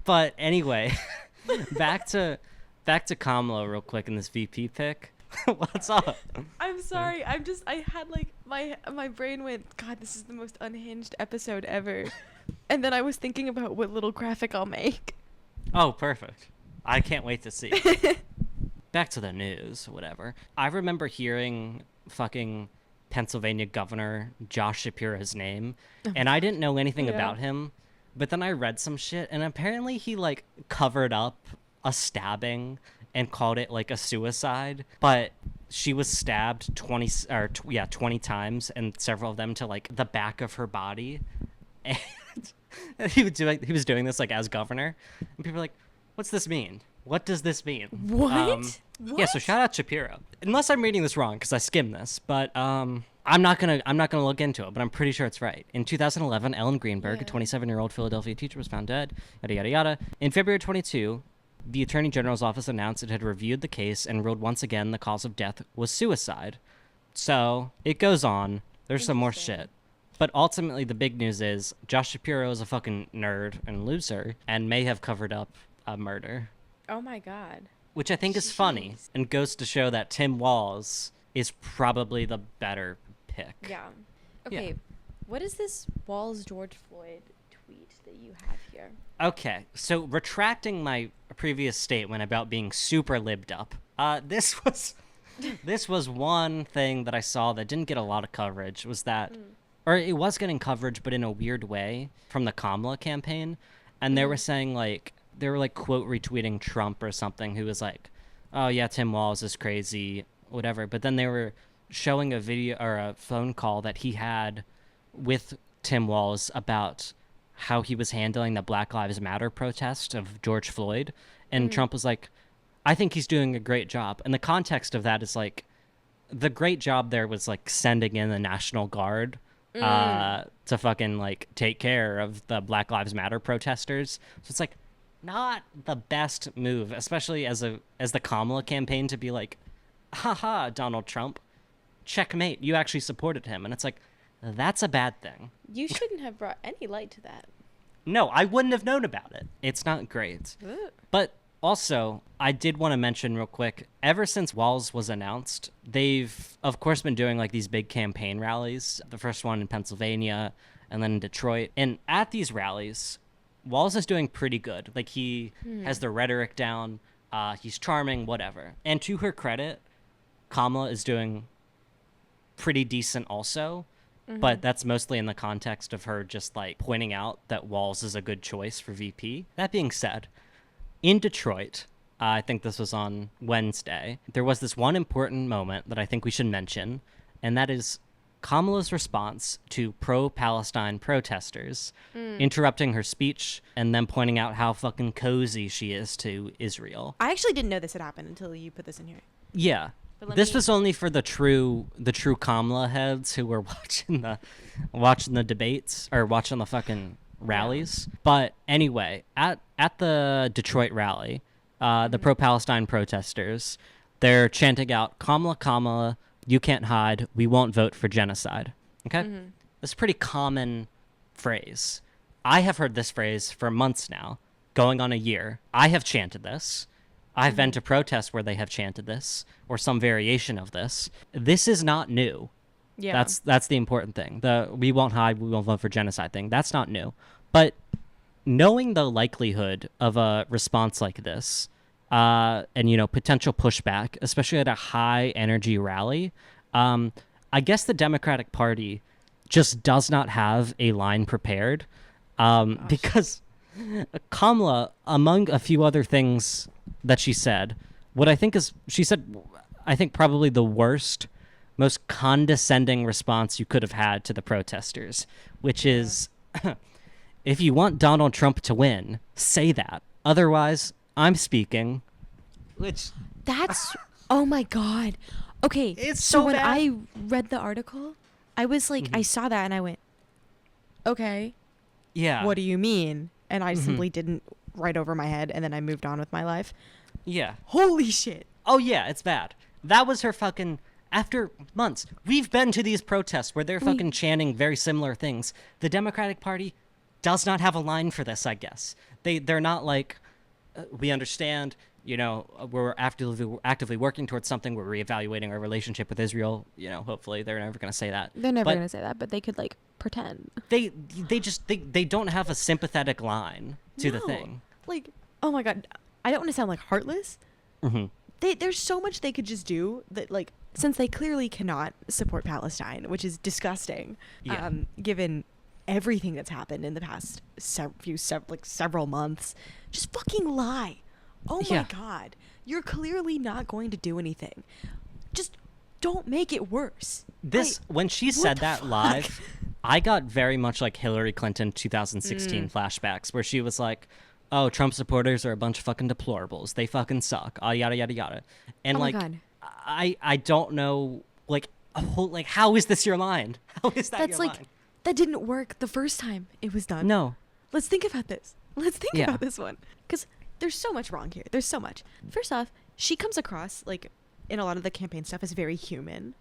But anyway, back to Kamala real quick in this VP pick. What's up? I'm sorry. I had like my brain went, God, this is the most unhinged episode ever. And then I was thinking about what little graphic I'll make. Oh, perfect. I can't wait to see. Back to the news, whatever. I remember hearing fucking Pennsylvania Governor Josh Shapiro's name, and I didn't know anything about him, but then I read some shit, and apparently he like covered up a stabbing and called it like a suicide, but she was stabbed 20 times, and several of them to like the back of her body. And he was doing this like as governor, and people were like, what's this mean? What does this mean? What? Yeah, so shout out Shapiro. Unless I'm reading this wrong because I skimmed this, but I'm not gonna look into it, but I'm pretty sure it's right. In 2011, Ellen Greenberg, a 27-year-old Philadelphia teacher, was found dead. Yada yada yada. In February 22, the Attorney General's office announced it had reviewed the case and ruled once again the cause of death was suicide. So it goes on. There's some more shit. But ultimately, the big news is Josh Shapiro is a fucking nerd and loser and may have covered up a murder. Oh my God. Which I think is funny and goes to show that Tim Walz is probably the better pick. Yeah. Okay, yeah. What is this Walz George Floyd tweet that you have here? Okay, so retracting my previous statement about being super libbed up, this was one thing that I saw that didn't get a lot of coverage, was that... Or it was getting coverage, but in a weird way, from the Kamala campaign. And they were saying, like, they were, like, quote retweeting Trump or something, who was like, oh, yeah, Tim Walz is crazy, whatever. But then they were showing a video or a phone call that he had with Tim Walz about how he was handling the Black Lives Matter protest of George Floyd. And Trump was like, I think he's doing a great job. And the context of that is, like, the great job there was, like, sending in the National Guard to fucking like take care of the Black Lives Matter protesters. So it's like not the best move, especially as the Kamala campaign, to be like, haha, Donald Trump, checkmate, you actually supported him. And it's like, that's a bad thing. You shouldn't have brought any light to that. No, I wouldn't have known about it. It's not great. But also, I did want to mention real quick, ever since Walz was announced, they've, of course, been doing like these big campaign rallies. The first one in Pennsylvania and then in Detroit. And at these rallies, Walz is doing pretty good. Like, he has the rhetoric down. He's charming, whatever. And to her credit, Kamala is doing pretty decent also. But that's mostly in the context of her just like pointing out that Walz is a good choice for VP. That being said, in Detroit, I think this was on Wednesday, there was this one important moment that I think we should mention, and that is Kamala's response to pro-Palestine protesters, interrupting her speech and then pointing out how fucking cozy she is to Israel. I actually didn't know this had happened until you put this in here. Yeah. This was only for the true Kamala heads who were watching the debates or watching the fucking rallies. Yeah. But anyway, at the Detroit rally, the pro-Palestine protesters, they're chanting out, Kamala, Kamala, you can't hide, we won't vote for genocide. Okay? That's a pretty common phrase. I have heard this phrase for months now, going on a year. I have chanted this. I've been to protests where they have chanted this or some variation of this. This is not new. Yeah. That's the important thing. The we won't hide, we won't vote for genocide thing. That's not new. But knowing the likelihood of a response like this, and potential pushback, especially at a high energy rally, I guess the Democratic Party just does not have a line prepared, because Kamala, among a few other things that she said, I think probably the worst, most condescending response you could have had to the protesters, which is, if you want Donald Trump to win, say that. Otherwise, I'm speaking. That's, oh my God. Okay, it's so when bad. I read the article, I was like, I saw that and I went, okay. Yeah. What do you mean? And I simply didn't right over my head, and then I moved on with my life. Yeah. Holy shit. Oh, yeah, it's bad. That was her fucking... After months, we've been to these protests where they're fucking chanting very similar things. The Democratic Party does not have a line for this, I guess. They're not like, we understand, we're actively working towards something. We're reevaluating our relationship with Israel. Hopefully they're never going to say that. They're never going to say that, but they could, like, pretend. They don't have a sympathetic line to the thing. Like, oh my God, I don't want to sound like heartless. There's so much they could just do that, like, since they clearly cannot support Palestine, which is disgusting, given everything that's happened in the past several months, just fucking lie. Oh my God, you're clearly not going to do anything. Just don't make it worse. When she said that live, I got very much like Hillary Clinton 2016 flashbacks, where she was like, oh, Trump supporters are a bunch of fucking deplorables. They fucking suck. Yada, yada, yada. And oh my God. I don't know, how is this your line? How is that That's your like, line? That didn't work the first time it was done. No. Let's think about this. Let's think about this one. Because there's so much wrong here. There's so much. First off, she comes across, like, in a lot of the campaign stuff, as very human.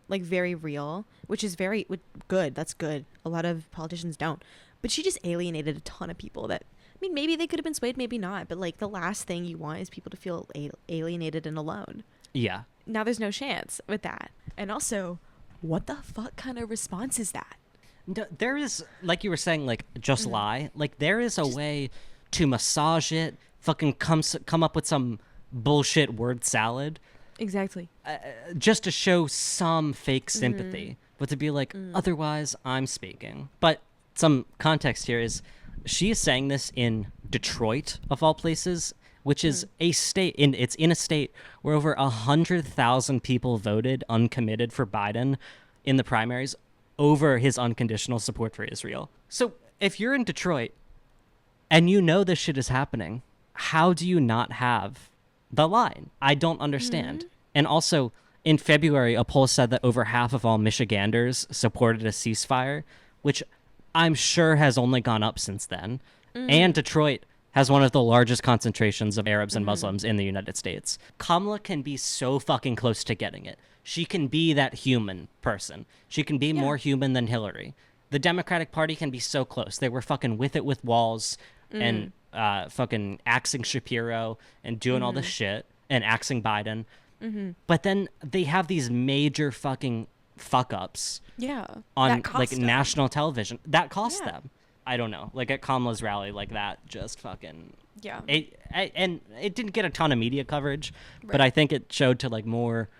Like, very real, which is very good. That's good. A lot of politicians don't. But she just alienated a ton of people that, I mean, maybe they could have been swayed, maybe not. But, like, the last thing you want is people to feel alienated and alone. Yeah. Now there's no chance with that. And also, what the fuck kind of response is that? No, there is, like you were saying, like, just lie. Like, there is a way to massage it, fucking come up with some bullshit word salad. Exactly. Just to show some fake sympathy. But to be like, otherwise, I'm speaking. But some context here is, she is saying this in Detroit, of all places, which is a state, it's in a state where over 100,000 people voted uncommitted for Biden in the primaries over his unconditional support for Israel. So if you're in Detroit and you know this shit is happening, how do you not have the line? I don't understand. And also, in February, a poll said that over half of all Michiganders supported a ceasefire, which I'm sure has only gone up since then. And Detroit has one of the largest concentrations of Arabs and Muslims in the United States. Kamala can be so fucking close to getting it. She can be that human person. She can be more human than Hillary. The Democratic Party can be so close. They were fucking with it with Walz and fucking axing Shapiro and doing all this shit and axing Biden. But then they have these major fucking fuck-ups on like national television. That cost them. I don't know. Like at Kamala's rally, like that just fucking... Yeah. And it didn't get a ton of media coverage, but I think it showed to like more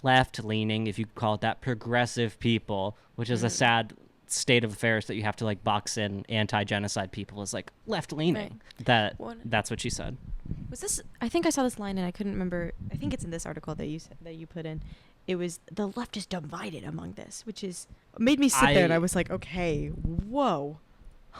left-leaning, if you call it that, progressive people, which is a sad state of affairs that you have to like box in anti-genocide people as like left-leaning. That's what she said. Was this? I think I saw this line and I couldn't remember. I think it's in this article that you put in. It was the left is divided among this, which is made me sit there and I was like, okay, whoa,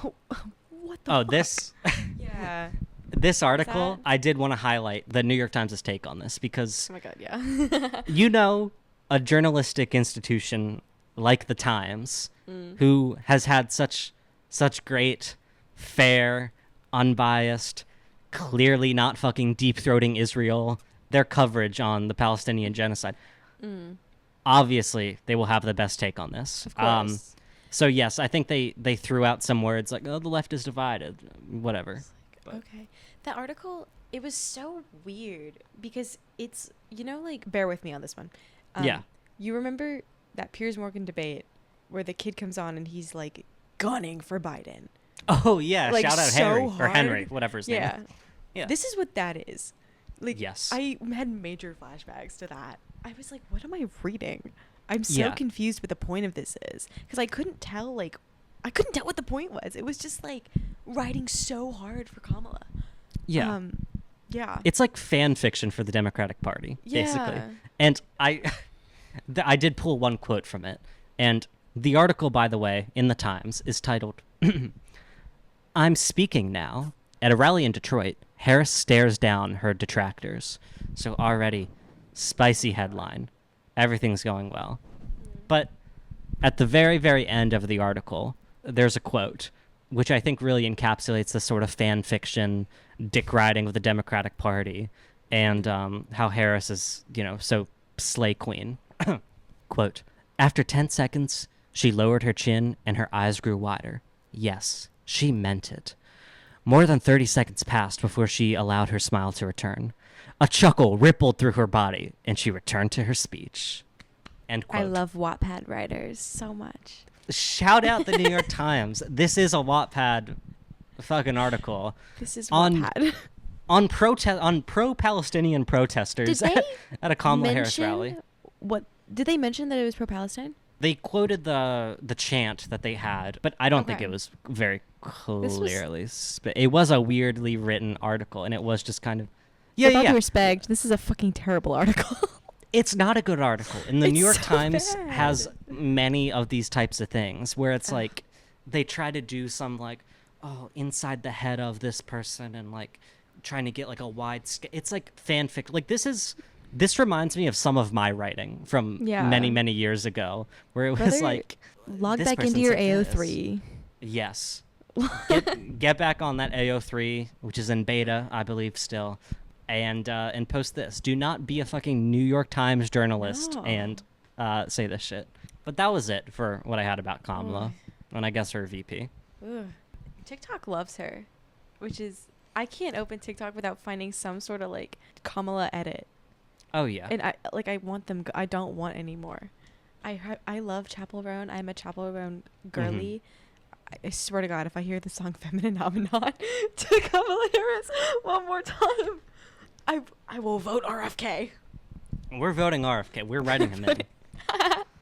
what the? Fuck? This. Yeah. This article, I did want to highlight the New York Times' take on this because, oh my God, yeah. you know, a journalistic institution like the Times, who has had such great, fair, unbiased, clearly not fucking deep-throating Israel, their coverage on the Palestinian genocide. Obviously, they will have the best take on this. Of course. So yes, I think they threw out some words like, oh, the left is divided, whatever. Okay. That article, it was so weird because it's, you know, like, bear with me on this one. Yeah. You remember that Piers Morgan debate where the kid comes on and he's like gunning for Biden? Oh, yeah. Like, shout out so Henry hard. or Henry, whatever his name is. Yeah. This is what that is. Like, yes. I had major flashbacks to that. I was like, what am I reading? I'm so confused what the point of this is because I couldn't tell what the point was. It was just like writing so hard for Kamala. Yeah. Yeah. It's like fan fiction for the Democratic Party, basically. Yeah. And I did pull one quote from it. And the article, by the way, in the Times is titled, I'm speaking now. At a rally in Detroit, Harris stares down her detractors. So already, spicy headline. Everything's going well. But at the very, very end of the article, there's a quote, which I think really encapsulates the sort of fan fiction dick riding of the Democratic Party and how Harris is, so slay queen. Quote, after 10 seconds, she lowered her chin and her eyes grew wider. Yes, she meant it. More than 30 seconds passed before she allowed her smile to return. A chuckle rippled through her body, and she returned to her speech. End quote. I love Wattpad writers so much. Shout out the New York Times. This is a Wattpad fucking article. This is Wattpad. on pro-Palestinian protesters at a Kamala Harris rally. What did they mention that it was pro-Palestine? They quoted the chant that they had, but I don't think it was very clearly. It was a weirdly written article, and it was just kind of With all due respect, this is a fucking terrible article. It's not a good article. And the New York so Times bad. has many of these types of things where it's like they try to do some like, oh, inside the head of this person and like trying to get like a wide scale. It's like fanfic. Like this reminds me of some of my writing from many, many years ago where it was like log back into your AO3. Yes. Get back on that AO3, which is in beta, I believe still. And post this. Do not be a fucking New York Times journalist and say this shit. But that was it for what I had about Kamala, and I guess her VP. Ugh. TikTok loves her, which is I can't open TikTok without finding some sort of like Kamala edit. Oh yeah. And I want them. I don't want any more. I love Chapel Roan. I'm a Chapel Roan girly. I swear to God, if I hear the song "Feminine Nominat" to Kamala Harris one more time, I will vote RFK. We're voting RFK. We're writing him in.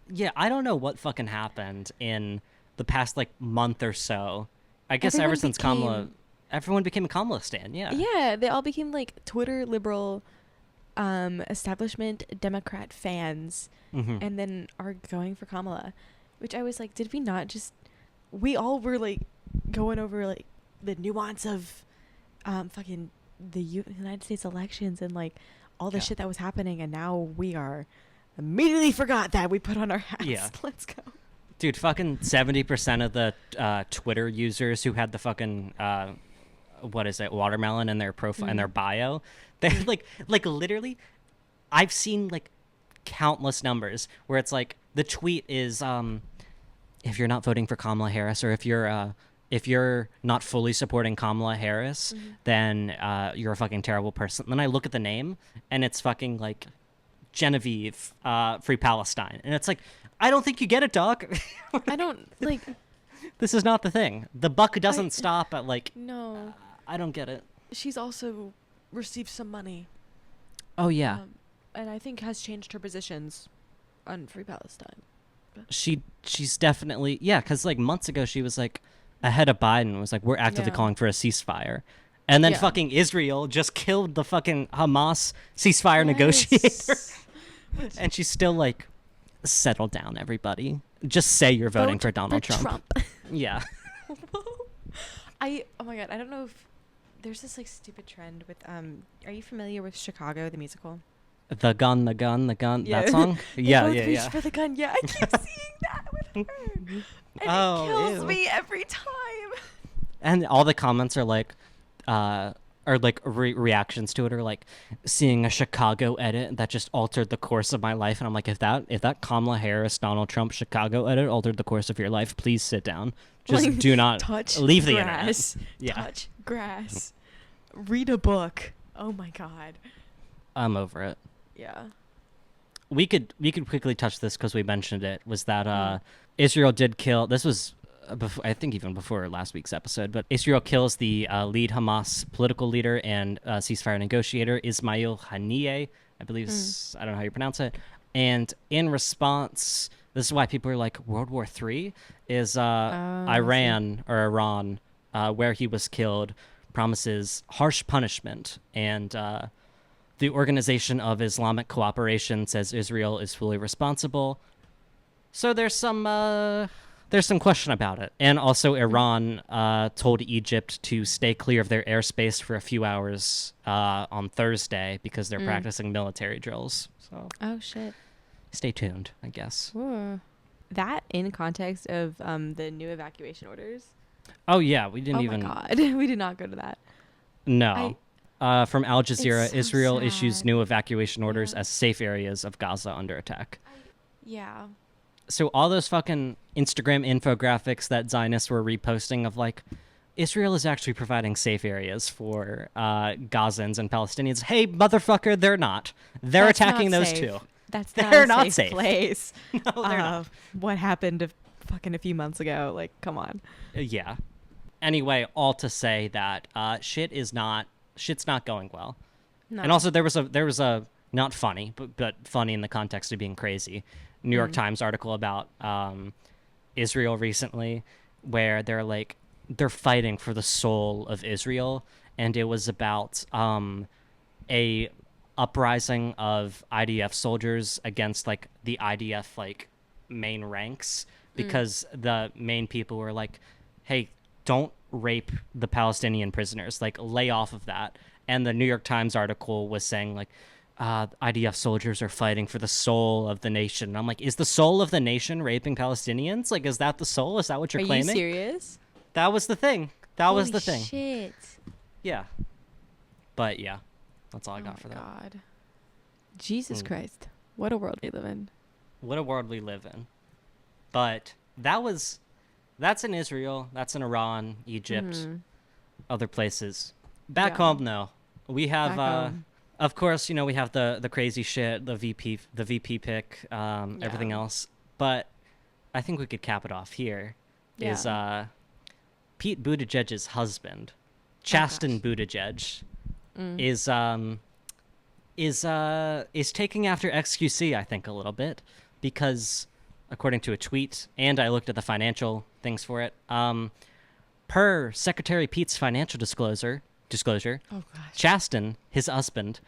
Yeah, I don't know what fucking happened in the past like month or so. I guess ever since Kamala, everyone became a Kamala stan. Yeah. Yeah, they all became like Twitter liberal, establishment Democrat fans, and then are going for Kamala, which I was like, did we not just? We all were like going over like the nuance of, fucking. The United States elections and like all the shit that was happening, and now we are immediately forgot that we put on our hats. Yeah. Let's go. Dude, fucking 70% of the Twitter users who had the fucking watermelon in their profile in their bio, they're like literally, I've seen like countless numbers where it's like the tweet is if you're not voting for Kamala Harris, or if you're not fully supporting Kamala Harris, then you're a fucking terrible person. Then I look at the name and it's fucking like Genevieve, Free Palestine, and it's like, I don't think you get it, dog. I don't like. This is not the thing. The buck doesn't stop at like. No. I don't get it. She's also received some money. Oh yeah. And I think has changed her positions on Free Palestine. She's definitely, yeah, because like months ago she was like ahead of Biden, was like, we're actively calling for a ceasefire, and then fucking Israel just killed the fucking Hamas ceasefire negotiator, and she's still like, settle down, everybody. Just say you're voting for Donald Trump. Yeah. Oh my god, I don't know if there's this like stupid trend with are you familiar with Chicago the musical? The gun, that song? Yeah, yeah. For the gun. Yeah, I keep seeing that with her. And it kills me every time. And all the comments are like reactions to it are like, seeing a Chicago edit that just altered the course of my life. And I'm like, if that Kamala Harris, Donald Trump Chicago edit altered the course of your life, please sit down. Just like, do not leave the internet. Yeah. Touch grass. Read a book. Oh my god. I'm over it. Yeah. We could quickly touch this because we mentioned it. Was that Israel did kill? This was I think even before last week's episode, but Israel kills the lead Hamas political leader and ceasefire negotiator Ismail Haniyeh. I believe I don't know how you pronounce it. And in response, this is why people are like, World War III is Iran, where he was killed, promises harsh punishment, and the Organization of Islamic Cooperation says Israel is fully responsible. So there's some question about it. And also Iran told Egypt to stay clear of their airspace for a few hours on Thursday because they're practicing military drills. So oh shit. Stay tuned, I guess. Ooh. That in context of the new evacuation orders. Oh yeah, we didn't even. Oh my god, we did not go to that. No. From Al Jazeera, so Israel sad. issues new evacuation orders as safe areas of Gaza under attack. Yeah. So all those fucking Instagram infographics that Zionists were reposting of like, Israel is actually providing safe areas for Gazans and Palestinians. Hey, motherfucker, they're not. They're attacking those safe. too. They're not a safe. place. No, they're not. What happened a few months ago? Like, come on. Yeah. Anyway, all to say that shit's not going well. No. And also there was a not funny, but funny in the context of being crazy, New York Times article about Israel recently, where they're fighting for the soul of Israel, and it was about a uprising of IDF soldiers against like the IDF like main ranks, because the main people were like, hey, don't rape the Palestinian prisoners, like lay off of that. And the New York Times article was saying like, IDF soldiers are fighting for the soul of the nation. And I'm like, is the soul of the nation raping Palestinians? Like, is that the soul? Is that what you're claiming? Are you serious? That was the thing. Holy shit. Yeah. But yeah, that's all I got for that. God. Jesus Christ. What a world we live in. What a world we live in. But that's in Israel. That's in Iran, Egypt, other places. Back home, though, we have, of course, we have the crazy shit, the VP pick, everything else. But I think we could cap it off here. Is Pete Buttigieg's husband, Chasten Buttigieg, is taking after XQC, I think, a little bit, because according to a tweet, and I looked at the financial things for it, per Secretary Pete's financial disclosure, Chasten, his husband,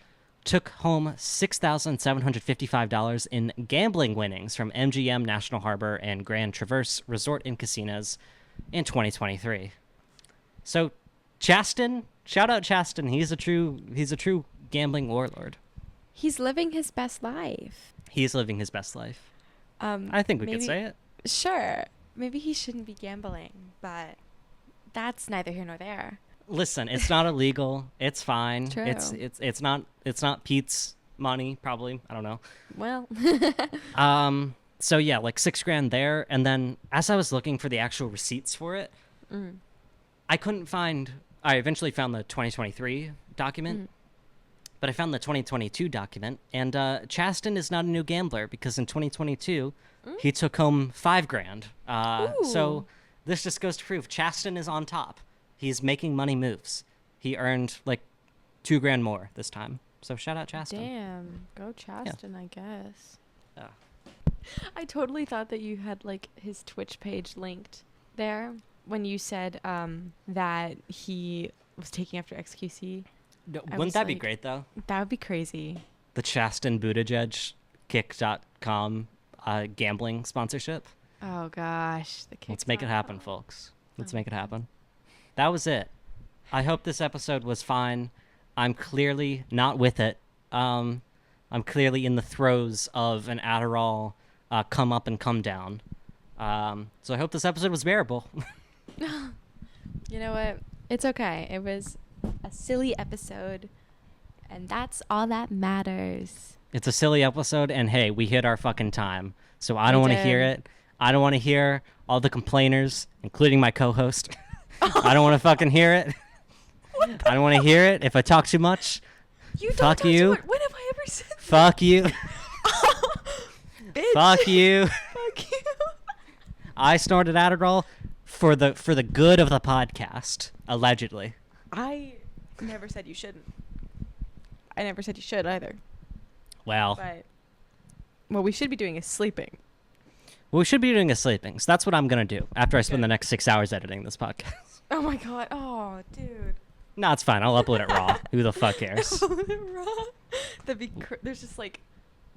took home $6,755 in gambling winnings from MGM, National Harbor, and Grand Traverse Resort and Casinos in 2023. So, Chasten, shout out Chasten. He's a true gambling warlord. He's living his best life. He's living his best life. I think we could say it. Sure. Maybe he shouldn't be gambling, but that's neither here nor there. Listen, it's not illegal. It's fine. True. It's not Pete's money, probably. I don't know. Well. So yeah, like $6,000 there, and then as I was looking for the actual receipts for it, I couldn't find. I eventually found the 2023 document, but I found the 2022 document, and Chasten is not a new gambler because in 2022 he took home $5,000. So this just goes to prove Chasten is on top. He's making money moves. He earned like $2,000 more this time. So shout out Chasten. Damn, go Chasten, yeah. I guess. Yeah. I totally thought that you had like his Twitch page linked there when you said that he was taking after XQC. Wouldn't that be great though? That would be crazy. The Chasten Buttigieg kick.com gambling sponsorship. Oh gosh, Let's make it happen, folks. Let's make it happen. That was it. I hope this episode was fine. I'm clearly not with it. I'm clearly in the throes of an Adderall come up and come down. So I hope this episode was bearable. You know what? It's okay. It was a silly episode, and that's all that matters. It's a silly episode, and hey, we hit our fucking time. So I don't want to hear it. I don't want to hear all the complainers, including my co-host. I don't want to fucking hear it. I don't want to hear it. If I talk too much, fuck you. When have I ever said that? Fuck you. Bitch. Fuck you. Fuck you. I snorted Adderall for the good of the podcast, allegedly. I never said you shouldn't. I never said you should either. Well, But what we should be doing is sleeping. we should be doing a sleeping. So that's what I'm going to do after I spend the next 6 hours editing this podcast. Oh my god. Oh, dude. No, it's fine. I'll upload it raw. Who the fuck cares? That'd be there's just like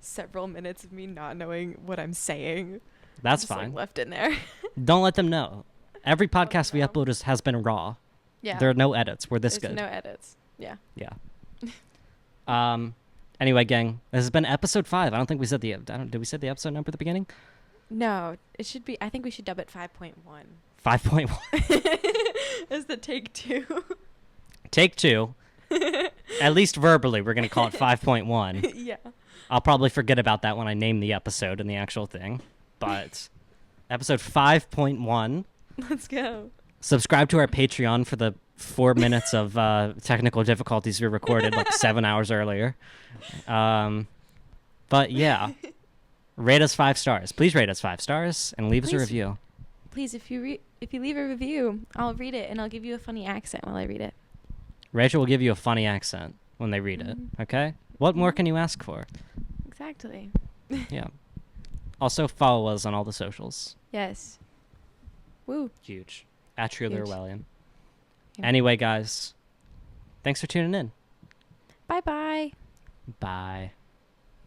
several minutes of me not knowing what I'm saying. That's just, fine. Like, left in there. Don't let them know. Every podcast we upload has been raw. Yeah. There are no edits. We're this There's good. no edits. Yeah. Yeah. Anyway, gang, this has been episode 5. I don't think we said did we say the episode number at the beginning? No, it should be. I think we should dub it 5.1. 5.1. As the take 2. Take 2. At least verbally, we're going to call it 5.1. Yeah. I'll probably forget about that when I name the episode and the actual thing. But episode 5.1. Let's go. Subscribe to our Patreon for the 4 minutes of technical difficulties we recorded like 7 hours earlier. But yeah, rate us 5 stars. Please rate us 5 stars and leave us a review. Please, if you leave a review, I'll read it and I'll give you a funny accent while I read it. Rachel will give you a funny accent when they read it. Okay? What more can you ask for? Exactly. Yeah. Also follow us on all the socials. Yes. Woo. Huge. At Truly Huge. Orwellian. Yeah. Anyway, guys, thanks for tuning in. Bye-bye. Bye.